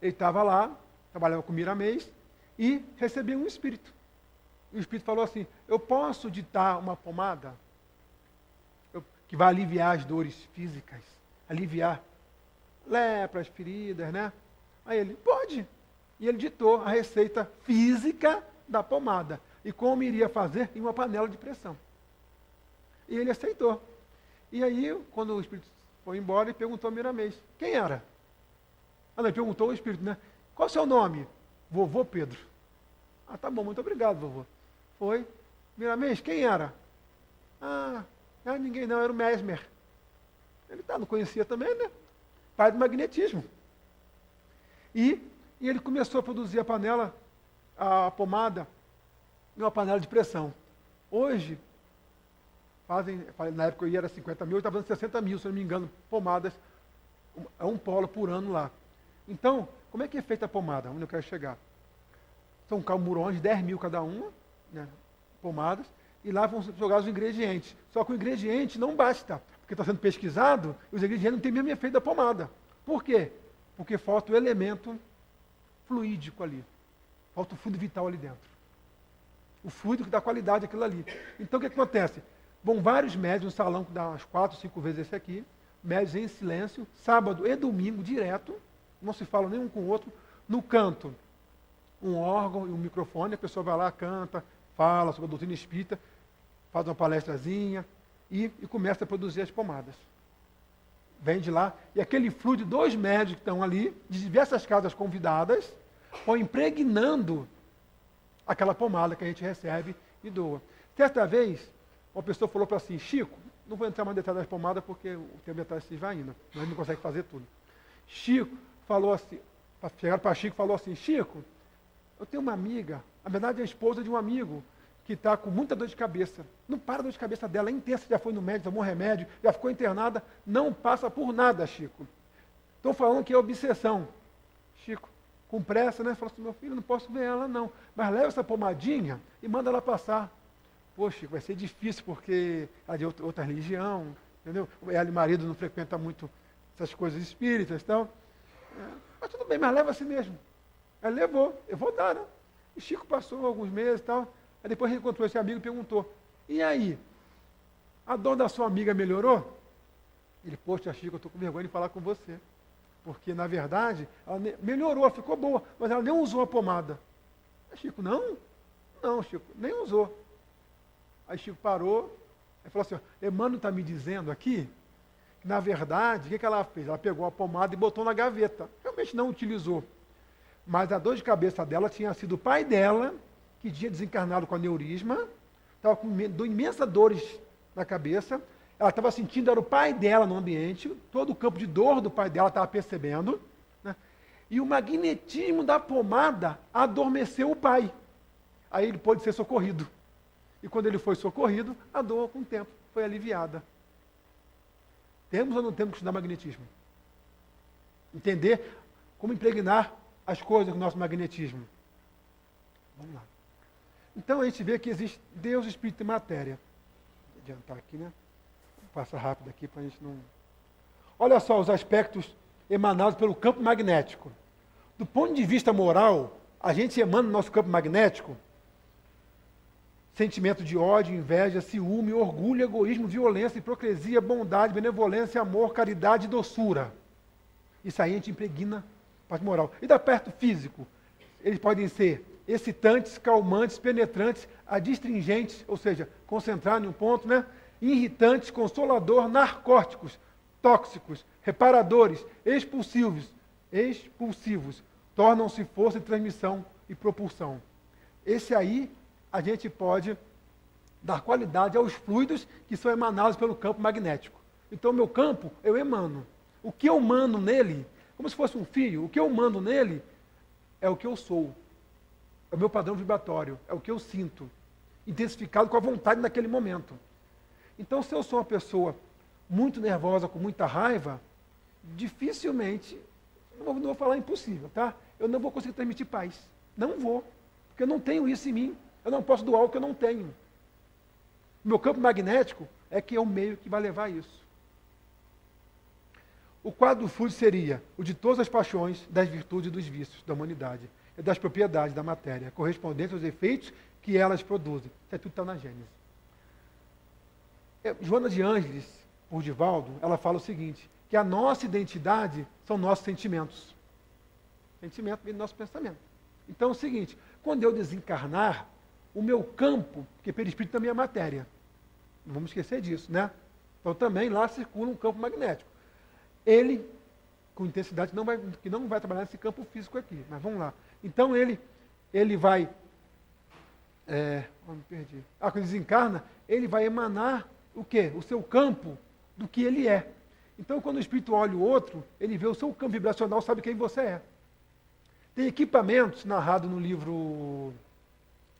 ele estava lá, trabalhava com o Miramês, e recebeu um espírito. E o espírito falou assim, eu posso ditar uma pomada que vai aliviar as dores físicas, aliviar lepras, feridas, né? Aí ele, pode. E ele ditou a receita física da pomada. E como iria fazer em uma panela de pressão. E ele aceitou. E aí, quando o espírito foi embora, ele perguntou ao Miramês, quem era? Não, ele perguntou ao espírito, né? Qual é o seu nome? Vovô Pedro. Ah, tá bom, muito obrigado, vovô. Foi. Miramês, quem era? Ninguém não, era o Mesmer. Ele não conhecia também, né? Pai do magnetismo. E ele começou a produzir a pomada, em uma panela de pressão. Hoje, na época eu ia era 50 mil, eu estava dando 60 mil, se não me engano, pomadas, é um polo por ano lá. Então, como é que é feita a pomada? Onde eu quero chegar? São calmurões, 10 mil cada uma, né, pomadas, e lá vão jogar os ingredientes. Só que o ingrediente não basta, porque está sendo pesquisado, e os ingredientes não têm o mesmo efeito da pomada. Por quê? Porque falta o elemento fluídico ali. Falta o fluido vital ali dentro. O fluido que dá qualidade àquilo ali. Então o que acontece? Vão vários médios no salão, que dá umas 4, 5 vezes esse aqui, médios em silêncio, sábado e domingo direto, não se fala nenhum com o outro, no canto, um órgão e um microfone, a pessoa vai lá, canta, fala sobre a doutrina espírita, faz uma palestrazinha e começa a produzir as pomadas. Vende lá, e aquele fluido, 2 médios que estão ali, de diversas casas convidadas, vão impregnando aquela pomada que a gente recebe e doa. Certa vez, uma pessoa falou para assim, Chico, não vou entrar mais no detalhe das pomadas porque o tempo de detalhe se vai indo, mas não consegue fazer tudo. Chico falou assim, chegaram para Chico e falou assim, Chico, eu tenho uma amiga, na verdade é a esposa de um amigo, que está com muita dor de cabeça. Não para a dor de cabeça dela, é intensa, já foi no médico, tomou remédio, já ficou internada, não passa por nada, Chico. Estão falando que é obsessão. Chico, com pressa, né? Falou assim, meu filho, não posso ver ela não, mas leva essa pomadinha e manda ela passar. Pô, Chico, vai ser difícil porque ela é de outra religião, entendeu? Ela e o marido não frequentam muito essas coisas espíritas e tal. Mas tudo bem, mas leva assim mesmo. Ela levou, eu vou dar, né? E Chico passou alguns meses e tal. Aí depois encontrou esse amigo e perguntou, e aí, a dor da sua amiga melhorou? Ele, poxa, Chico, eu estou com vergonha de falar com você. Porque, na verdade, ela melhorou, ela ficou boa, mas ela nem usou a pomada. Aí Chico, não? Não, Chico, nem usou. Aí Chico parou, e falou assim, Emmanuel está me dizendo aqui, que na verdade, o que ela fez? Ela pegou a pomada e botou na gaveta. Realmente não utilizou. Mas a dor de cabeça dela tinha sido o pai dela, que tinha desencarnado com aneurisma, estava com imensas dores na cabeça, ela estava sentindo, era o pai dela no ambiente, todo o campo de dor do pai dela estava percebendo, né? E o magnetismo da pomada adormeceu o pai. Aí ele pôde ser socorrido. E quando ele foi socorrido, a dor, com o tempo, foi aliviada. Temos ou não temos que estudar magnetismo? Entender como impregnar as coisas com o nosso magnetismo. Vamos lá. Então a gente vê que existe Deus, Espírito e Matéria. Vou adiantar aqui, né? Vou passar rápido aqui para a gente não... Olha só os aspectos emanados pelo campo magnético. Do ponto de vista moral, a gente emana no nosso campo magnético sentimento de ódio, inveja, ciúme, orgulho, egoísmo, violência, hipocrisia, bondade, benevolência, amor, caridade e doçura. Isso aí a gente impregna a parte moral. E da perto físico, eles podem ser excitantes, calmantes, penetrantes, adstringentes, ou seja, concentrar em um ponto, né? Irritantes, consolador, narcóticos, tóxicos, reparadores, expulsivos, tornam-se força de transmissão e propulsão. Esse aí a gente pode dar qualidade aos fluidos que são emanados pelo campo magnético. Então, meu campo, eu emano. O que eu mando nele, como se fosse um fio, o que eu mando nele é o que eu sou. É o meu padrão vibratório, é o que eu sinto, intensificado com a vontade naquele momento. Então, se eu sou uma pessoa muito nervosa, com muita raiva, dificilmente, não vou falar impossível, tá? Eu não vou conseguir transmitir paz. Não vou, porque eu não tenho isso em mim. Eu não posso doar o que eu não tenho. O meu campo magnético é que é o meio que vai levar a isso. O quadro fluido seria o de todas as paixões, das virtudes e dos vícios da humanidade, e das propriedades da matéria, correspondentes aos efeitos que elas produzem. Isso tudo está na Gênesis. Joana de Ângeles, por Divaldo, ela fala o seguinte, que a nossa identidade são nossos sentimentos. Sentimento vem do nosso pensamento. Então é o seguinte, quando eu desencarnar, o meu campo, porque perispírito também é matéria, não vamos esquecer disso, né? Então também lá circula um campo magnético. Ele, com intensidade, que não vai trabalhar nesse campo físico aqui, mas vamos lá. Então ele vai, me perdi. Quando ele desencarna, ele vai emanar o quê? O seu campo do que ele é. Então quando o espírito olha o outro, ele vê o seu campo vibracional, sabe quem você é. Tem equipamentos narrados no livro,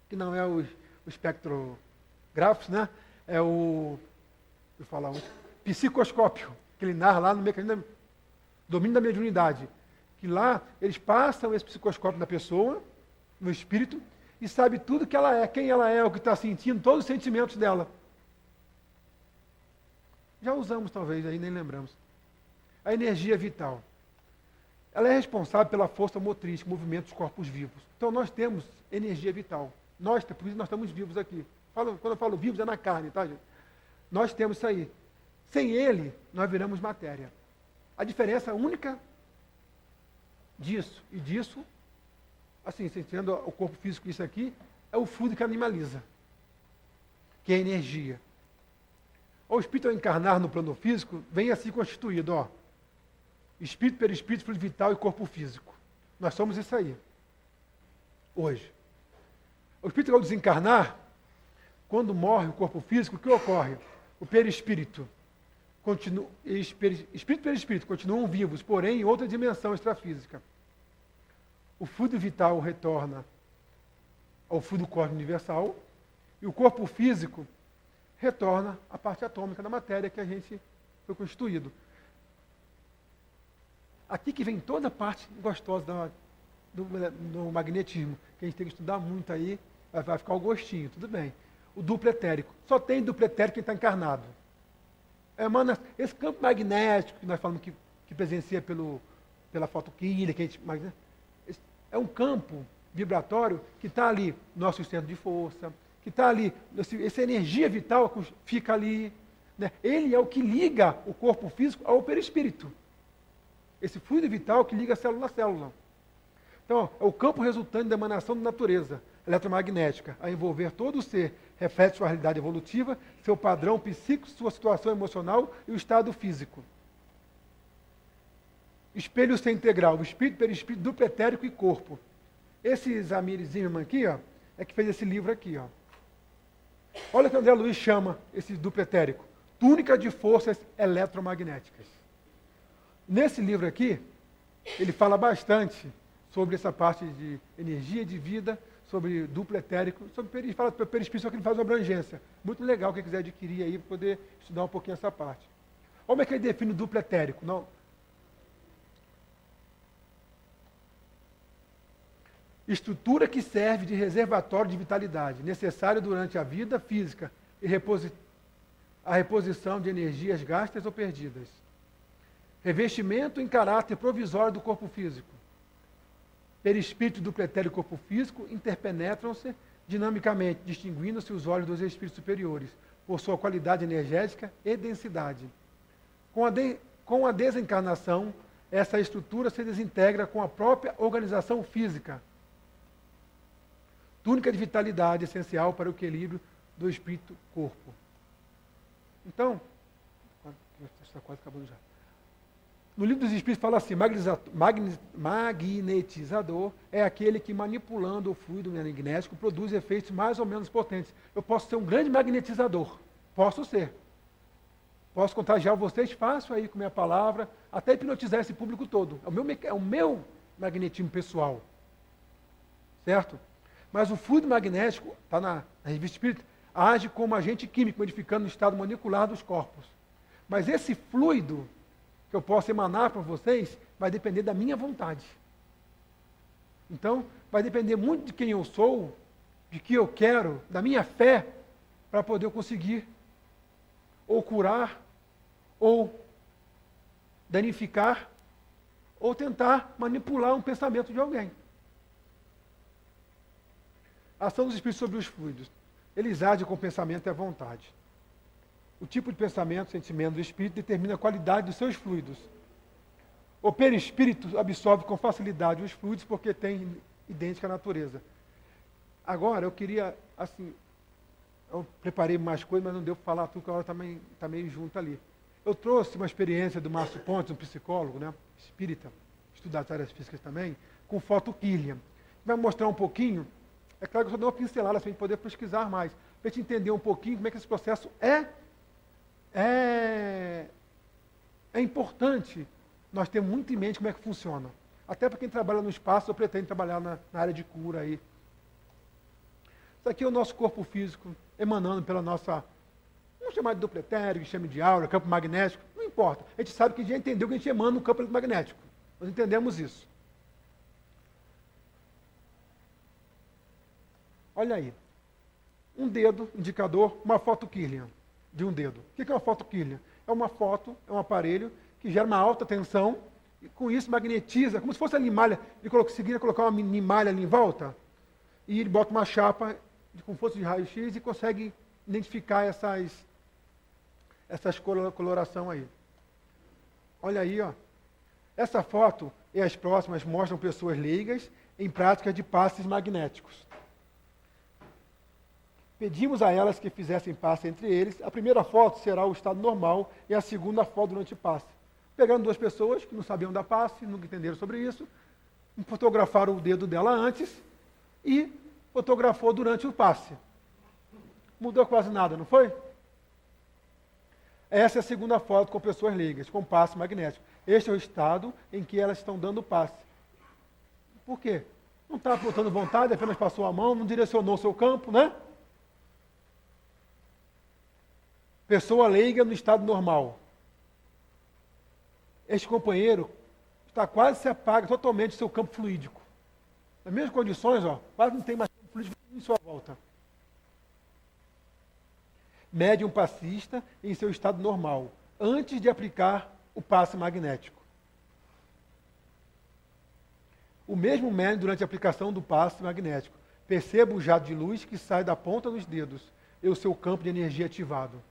que não é o espectrográfico, né? É o psicoscópio, que ele narra lá no mecanismo domínio da mediunidade. Que lá eles passam esse psicoscópio na pessoa, no espírito, e sabe tudo que ela é, quem ela é, o que está sentindo, todos os sentimentos dela. Já usamos talvez, aí nem lembramos. A energia vital. Ela é responsável pela força motriz, movimento dos corpos vivos. Então nós temos energia vital. Por isso nós estamos vivos aqui. Quando eu falo vivos é na carne, tá, gente? Nós temos isso aí. Sem ele, nós viramos matéria. A diferença única disso e disso, assim, você entende o corpo físico, isso aqui, é o fluido que animaliza, que é a energia. O espírito, ao encarnar no plano físico, vem assim constituído, ó. Espírito, perispírito, fluido vital e corpo físico. Nós somos isso aí. Hoje. O espírito, ao desencarnar, quando morre o corpo físico, o que ocorre? O perispírito, espírito e perispírito continuam vivos, porém em outra dimensão extrafísica. O fluido vital retorna ao fluido cósmico universal e o corpo físico retorna à parte atômica da matéria que a gente foi constituído. Aqui que vem toda a parte gostosa do magnetismo, que a gente tem que estudar muito aí, vai ficar o gostinho, tudo bem. O duplo etérico. Só tem duplo etérico quem está encarnado. Esse campo magnético que nós falamos que presencia pela fotoquímica, que a gente, é um campo vibratório que está ali, nosso centro de força, que está ali, essa energia vital fica ali. Né? Ele é o que liga o corpo físico ao perispírito. Esse fluido vital que liga célula a célula. Então, é o campo resultante da emanação da natureza eletromagnética, a envolver todo o ser, reflete sua realidade evolutiva, seu padrão psíquico, sua situação emocional e o estado físico. Espelho ser integral, espírito, perispírito, duplo etérico e corpo. Esse Zamir Zimmermann aqui, ó, é que fez esse livro aqui, ó. Olha o que o André Luiz chama esse duplo etérico. Túnica de forças eletromagnéticas. Nesse livro aqui, ele fala bastante sobre essa parte de energia, de vida, sobre duplo etérico, fala sobre perispírito, só que ele faz uma abrangência. Muito legal, quem quiser adquirir aí, para poder estudar um pouquinho essa parte. Olha como é que ele define o duplo etérico. Não. Estrutura que serve de reservatório de vitalidade, necessário durante a vida física e a reposição de energias gastas ou perdidas. Revestimento em caráter provisório do corpo físico. Perispírito, duplo etérico e corpo físico interpenetram-se dinamicamente, distinguindo-se os olhos dos espíritos superiores, por sua qualidade energética e densidade. Com a desencarnação, essa estrutura se desintegra com a própria organização física. Túnica de vitalidade essencial para o equilíbrio do espírito-corpo. Então, está quase acabando já. No livro dos Espíritos fala assim, magnetizador é aquele que manipulando o fluido magnético produz efeitos mais ou menos potentes. Eu posso ser um grande magnetizador, posso ser. Posso contagiar vocês fácil aí com minha palavra, até hipnotizar esse público todo. É o meu magnetismo pessoal. Certo? Mas o fluido magnético, está na revista Espírita, age como agente químico, modificando o estado molecular dos corpos. Mas esse fluido que eu posso emanar para vocês vai depender da minha vontade. Então, vai depender muito de quem eu sou, de que eu quero, da minha fé, para poder eu conseguir ou curar, ou danificar, ou tentar manipular um pensamento de alguém. A ação dos espíritos sobre os fluidos. Eles agem com o pensamento e a vontade. O tipo de pensamento, sentimento do espírito determina a qualidade dos seus fluidos. O perispírito absorve com facilidade os fluidos porque tem idêntica natureza. Agora, eu queria, assim, eu preparei mais coisas, mas não deu para falar tudo, porque a hora está meio junto ali. Eu trouxe uma experiência do Márcio Pontes, um psicólogo, né, espírita, estudar as áreas físicas também, com foto Killian. Vai mostrar um pouquinho, é claro que eu só dei uma pincelada para a gente poder pesquisar mais, para a gente entender um pouquinho como é que esse processo é importante nós termos muito em mente como é que funciona. Até para quem trabalha no espaço, eu pretendo trabalhar na área de cura aí. Isso aqui é o nosso corpo físico, emanando pela nossa, vamos chamar de duplo etérico, chame de aura, campo magnético, não importa. A gente sabe que a gente já entendeu que a gente emana no campo magnético. Nós entendemos isso. Olha aí. Um dedo, indicador, uma foto Killian de um dedo. O que é uma foto Killian? É uma foto, é um aparelho que gera uma alta tensão e com isso magnetiza, como se fosse a limalha. Ele conseguiria colocar uma limalha ali em volta e ele bota uma chapa com força de raio-x e consegue identificar essas coloração aí. Olha aí, ó. Essa foto e as próximas mostram pessoas leigas em prática de passes magnéticos. Pedimos a elas que fizessem passe entre eles. A primeira foto será o estado normal e a segunda foto durante o passe. Pegaram duas pessoas que não sabiam da passe, nunca entenderam sobre isso, fotografaram o dedo dela antes e fotografou durante o passe. Mudou quase nada, não foi? Essa é a segunda foto com pessoas leigas, com passe magnético. Este é o estado em que elas estão dando passe. Por quê? Não estava botando vontade, apenas passou a mão, não direcionou o seu campo, né? Pessoa leiga no estado normal. Este companheiro está quase se apaga totalmente do seu campo fluídico. Nas mesmas condições, ó, quase não tem mais campo fluídico em sua volta. Médium passista em seu estado normal, antes de aplicar o passe magnético. O mesmo médium durante a aplicação do passe magnético. Perceba o jato de luz que sai da ponta dos dedos e o seu campo de energia ativado.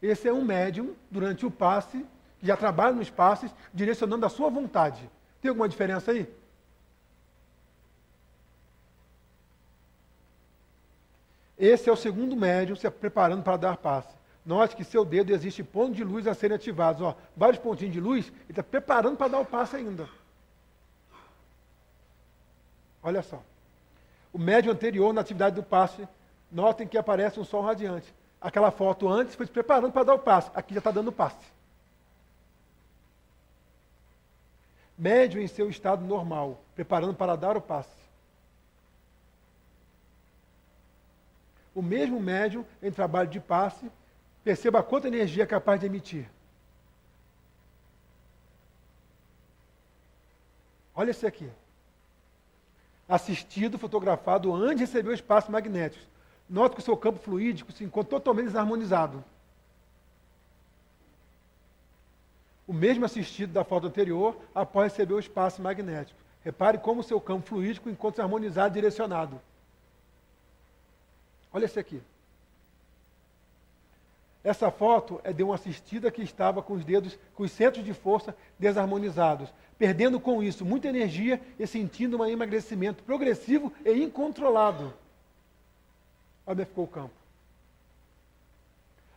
Esse é um médium, durante o passe, que já trabalha nos passes, direcionando a sua vontade. Tem alguma diferença aí? Esse é o segundo médium se preparando para dar passe. Note que seu dedo existe pontos de luz a serem ativados. Ó, vários pontinhos de luz, ele está preparando para dar o passe ainda. Olha só. O médium anterior na atividade do passe, notem que aparece um sol radiante. Aquela foto antes foi se preparando para dar o passe. Aqui já está dando o passe. Médium em seu estado normal, preparando para dar o passe. O mesmo médium em trabalho de passe, perceba quanta energia é capaz de emitir. Olha esse aqui. Assistido, fotografado antes de receber os passes magnéticos. Note que o seu campo fluídico se encontra totalmente desarmonizado. O mesmo assistido da foto anterior após receber o espaço magnético. Repare como o seu campo fluídico encontra-se harmonizado e direcionado. Olha esse aqui. Essa foto é de uma assistida que estava com os dedos, com os centros de força desarmonizados, perdendo com isso muita energia e sentindo um emagrecimento progressivo e incontrolado. Olha como ficou o campo.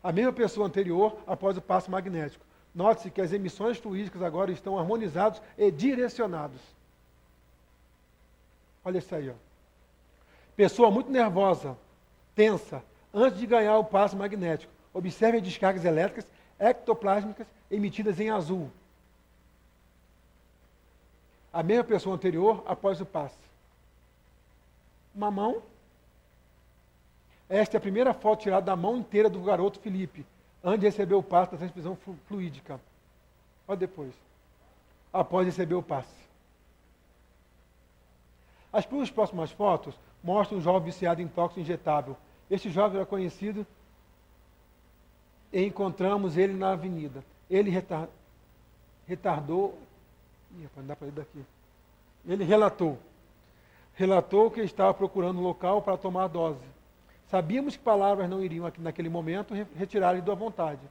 A mesma pessoa anterior após o passo magnético. Note-se que as emissões fluídicas agora estão harmonizadas e direcionados. Olha isso aí, ó. Pessoa muito nervosa, tensa, antes de ganhar o passo magnético. Observe as descargas elétricas ectoplásmicas emitidas em azul. A mesma pessoa anterior após o passe. Uma mão. Esta é a primeira foto tirada da mão inteira do garoto Felipe, antes de receber o passe da transmissão fluídica. Olha depois. Após receber o passe. As duas próximas fotos mostram um jovem viciado em tóxico injetável. Este jovem era conhecido e encontramos ele na avenida. Ele retardou... Não dá para ler daqui. Ele relatou que estava procurando um local para tomar dose. Sabíamos que palavras não iriam aqui naquele momento retirar-lhe da vontade.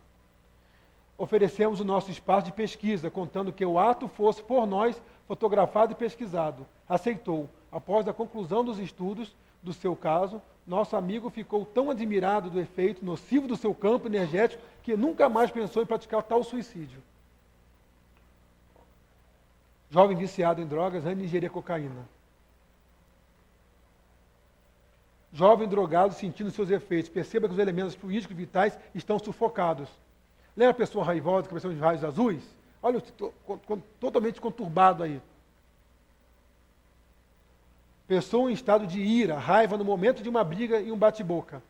Oferecemos o nosso espaço de pesquisa, contando que o ato fosse por nós fotografado e pesquisado. Aceitou. Após a conclusão dos estudos do seu caso, nosso amigo ficou tão admirado do efeito nocivo do seu campo energético que nunca mais pensou em praticar tal suicídio. Jovem viciado em drogas antes de ingerir cocaína. Jovem drogado sentindo seus efeitos. Perceba que os elementos fluídicos vitais estão sufocados. Lembra a pessoa raivosa que apareceu de raios azuis? Olha, totalmente conturbado aí. Pessoa em estado de ira, raiva no momento de uma briga e um bate-boca.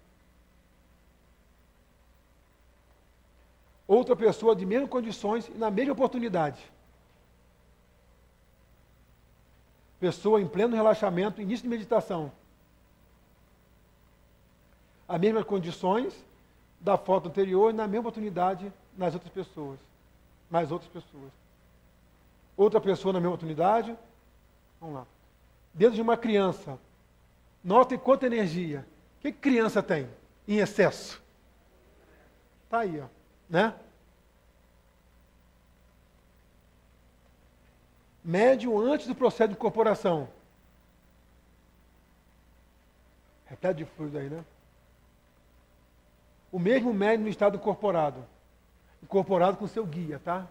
Outra pessoa de mesmas condições e na mesma oportunidade. Pessoa em pleno relaxamento, início de meditação. As mesmas condições da foto anterior e na mesma oportunidade nas outras pessoas. Outra pessoa na mesma oportunidade. Vamos lá. Dentro de uma criança. Notem quanta energia. O que criança tem em excesso? Está aí, ó. Né? Médium antes do processo de incorporação. Repete de fluido aí, né? O mesmo médium no estado incorporado. Incorporado com seu guia, tá?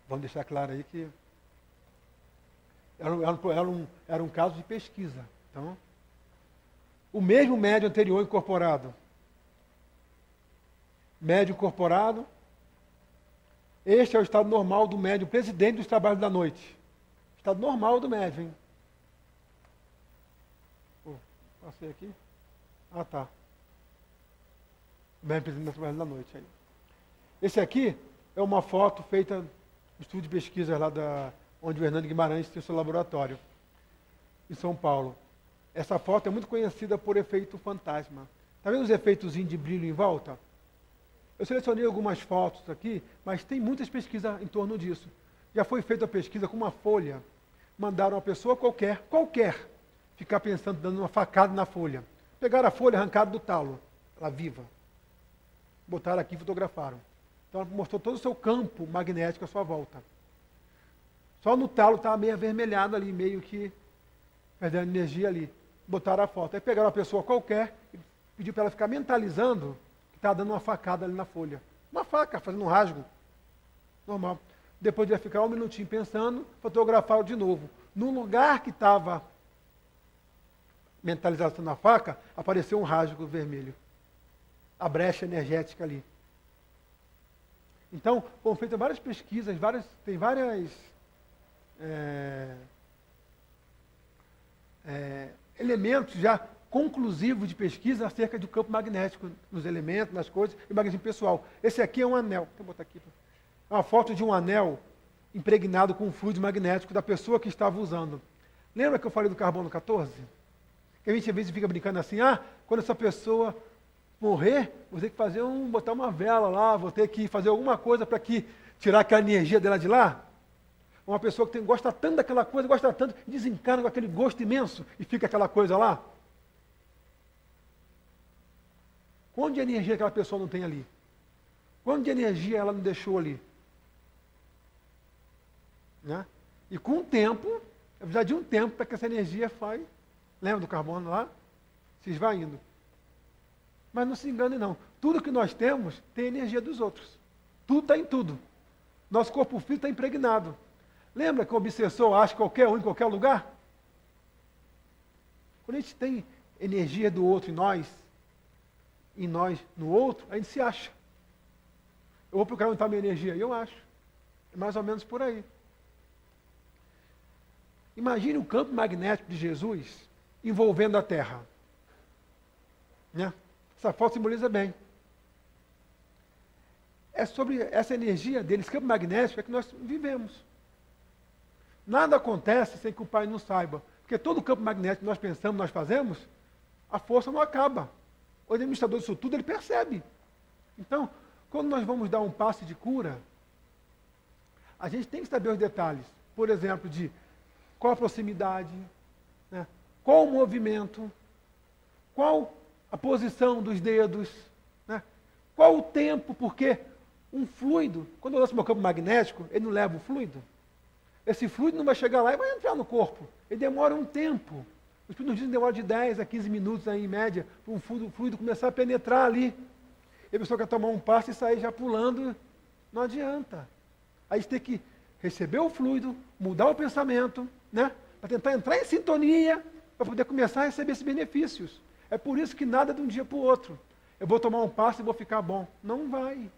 Vamos deixar claro aí que era um caso de pesquisa. Então, o mesmo médium anterior incorporado. Médium incorporado. Este é o estado normal do médium, presidente dos trabalhos da noite. Estado normal do médium, hein? Passei aqui. Ah, tá. Médium, presidente dos trabalhos da noite. Aí. Esse aqui é uma foto feita no estudo de pesquisa lá onde o Hernando Guimarães tem o seu laboratório, em São Paulo. Essa foto é muito conhecida por efeito fantasma. Está vendo os efeitozinhos de brilho em volta? Eu selecionei algumas fotos aqui, mas tem muitas pesquisas em torno disso. Já foi feita a pesquisa com uma folha. Mandaram uma pessoa qualquer, ficar pensando, dando uma facada na folha. Pegaram a folha arrancada do talo, ela viva. Botaram aqui e fotografaram. Então ela mostrou todo o seu campo magnético à sua volta. Só no talo estava meio avermelhado ali, meio que perdendo energia ali. Botaram a foto. Aí pegaram uma pessoa qualquer e pediu para ela ficar mentalizando que estava dando uma facada ali na folha. Uma faca, fazendo um rasgo. Normal. Depois de ela ficar um minutinho pensando, fotografaram de novo. No lugar que estava mentalizado na faca, apareceu um rasgo vermelho. A brecha energética ali. Então, foram feitas várias pesquisas, tem várias elementos já conclusivos de pesquisa acerca do campo magnético, nos elementos, nas coisas, e magnetismo pessoal. Esse aqui é um anel. Deixa eu botar aqui. É uma foto de um anel impregnado com um fluido magnético da pessoa que estava usando. Lembra que eu falei do carbono 14? Que a gente às vezes fica brincando assim, quando essa pessoa morrer, vou ter que botar uma vela lá, vou ter que fazer alguma coisa para tirar aquela energia dela de lá. Uma pessoa que gosta tanto daquela coisa, gosta tanto, desencarna com aquele gosto imenso e fica aquela coisa lá. Quanto de energia aquela pessoa não tem ali? Quanto de energia ela não deixou ali? Né? E com o tempo, vai precisar de um tempo para que essa energia lembra do carbono lá? Se esvaindo. Mas não se engane não. Tudo que nós temos tem energia dos outros. Tudo está em tudo. Nosso corpo físico está impregnado. Lembra que o obsessor acha qualquer um em qualquer lugar? Quando a gente tem energia do outro em nós no outro, a gente se acha. Eu vou procurar onde está a minha energia? Eu acho. É mais ou menos por aí. Imagine o campo magnético de Jesus envolvendo a Terra. Né? Essa foto simboliza bem. é sobre essa energia deles, campo magnético, é que nós vivemos. Nada acontece sem que o Pai não saiba. Porque todo o campo magnético que nós pensamos, nós fazemos, a força não acaba. O administrador disso tudo, ele percebe. Então, quando nós vamos dar um passe de cura, a gente tem que saber os detalhes. Por exemplo, de qual a proximidade, né? Qual o movimento, qual a posição dos dedos, né? Qual o tempo, porque um fluido, quando eu lanço meu campo magnético, ele não leva o fluido. Esse fluido não vai chegar lá e vai entrar no corpo. Ele demora um tempo. Os espíritos dizem que demora de 10 a 15 minutos, aí, em média, para um fluido começar a penetrar ali. E a pessoa quer tomar um passe e sair já pulando, não adianta. Aí a gente tem que receber o fluido, mudar o pensamento, né? Para tentar entrar em sintonia, para poder começar a receber esses benefícios. É por isso que nada de um dia para o outro. Eu vou tomar um passe e vou ficar bom. Não vai.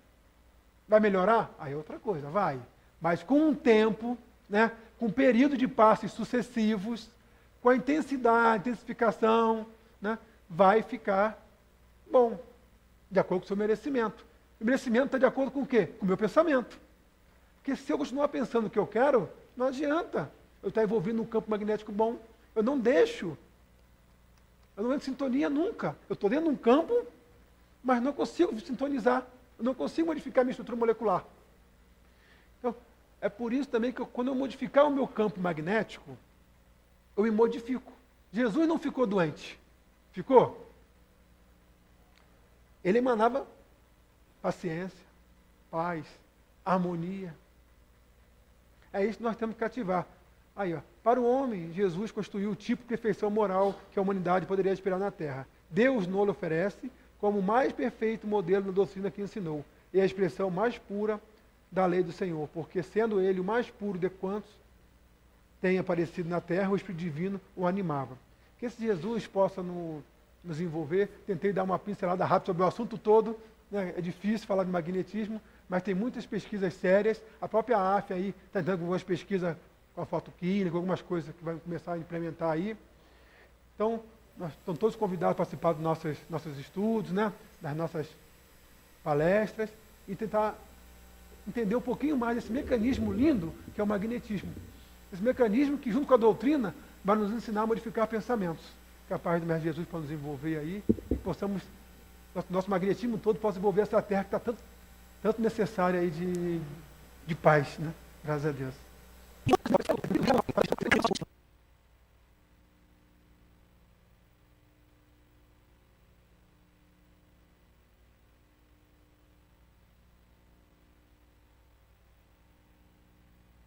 Vai melhorar? Aí é outra coisa, vai. Mas com um tempo, né? Com um período de passes sucessivos, com a intensidade, intensificação, né? Vai ficar bom, de acordo com o seu merecimento. O merecimento está de acordo com o quê? Com o meu pensamento. Porque se eu continuar pensando o que eu quero, não adianta eu estar envolvido num campo magnético bom. Eu não deixo. Eu não entro em sintonia nunca. Eu estou dentro de um campo, mas não consigo sintonizar. Eu não consigo modificar minha estrutura molecular. Então, é por isso também que quando eu modificar o meu campo magnético, eu me modifico. Jesus não ficou doente. Ficou? Ele emanava paciência, paz, harmonia. É isso que nós temos que ativar. Aí, ó, para o homem, Jesus constituiu o tipo de perfeição moral que a humanidade poderia aspirar na Terra. Deus nos oferece como o mais perfeito modelo na doutrina que ensinou, e a expressão mais pura da lei do Senhor, porque sendo ele o mais puro de quantos tem aparecido na Terra, o Espírito Divino o animava. Que esse Jesus possa nos envolver. Tentei dar uma pincelada rápida sobre o assunto todo, né? É difícil falar de magnetismo, mas tem muitas pesquisas sérias. A própria AF aí está entrando com algumas pesquisas com a fotoquímica, algumas coisas que vai começar a implementar aí. Então, nós estamos todos convidados a participar dos nossos estudos, né? Das nossas palestras, e tentar entender um pouquinho mais desse mecanismo lindo que é o magnetismo. Esse mecanismo que, junto com a doutrina, vai nos ensinar a modificar pensamentos. Capaz do Mestre Jesus para nos envolver aí, e possamos, nosso magnetismo todo possa envolver essa terra que está tanto necessária aí de paz, né? Graças a Deus.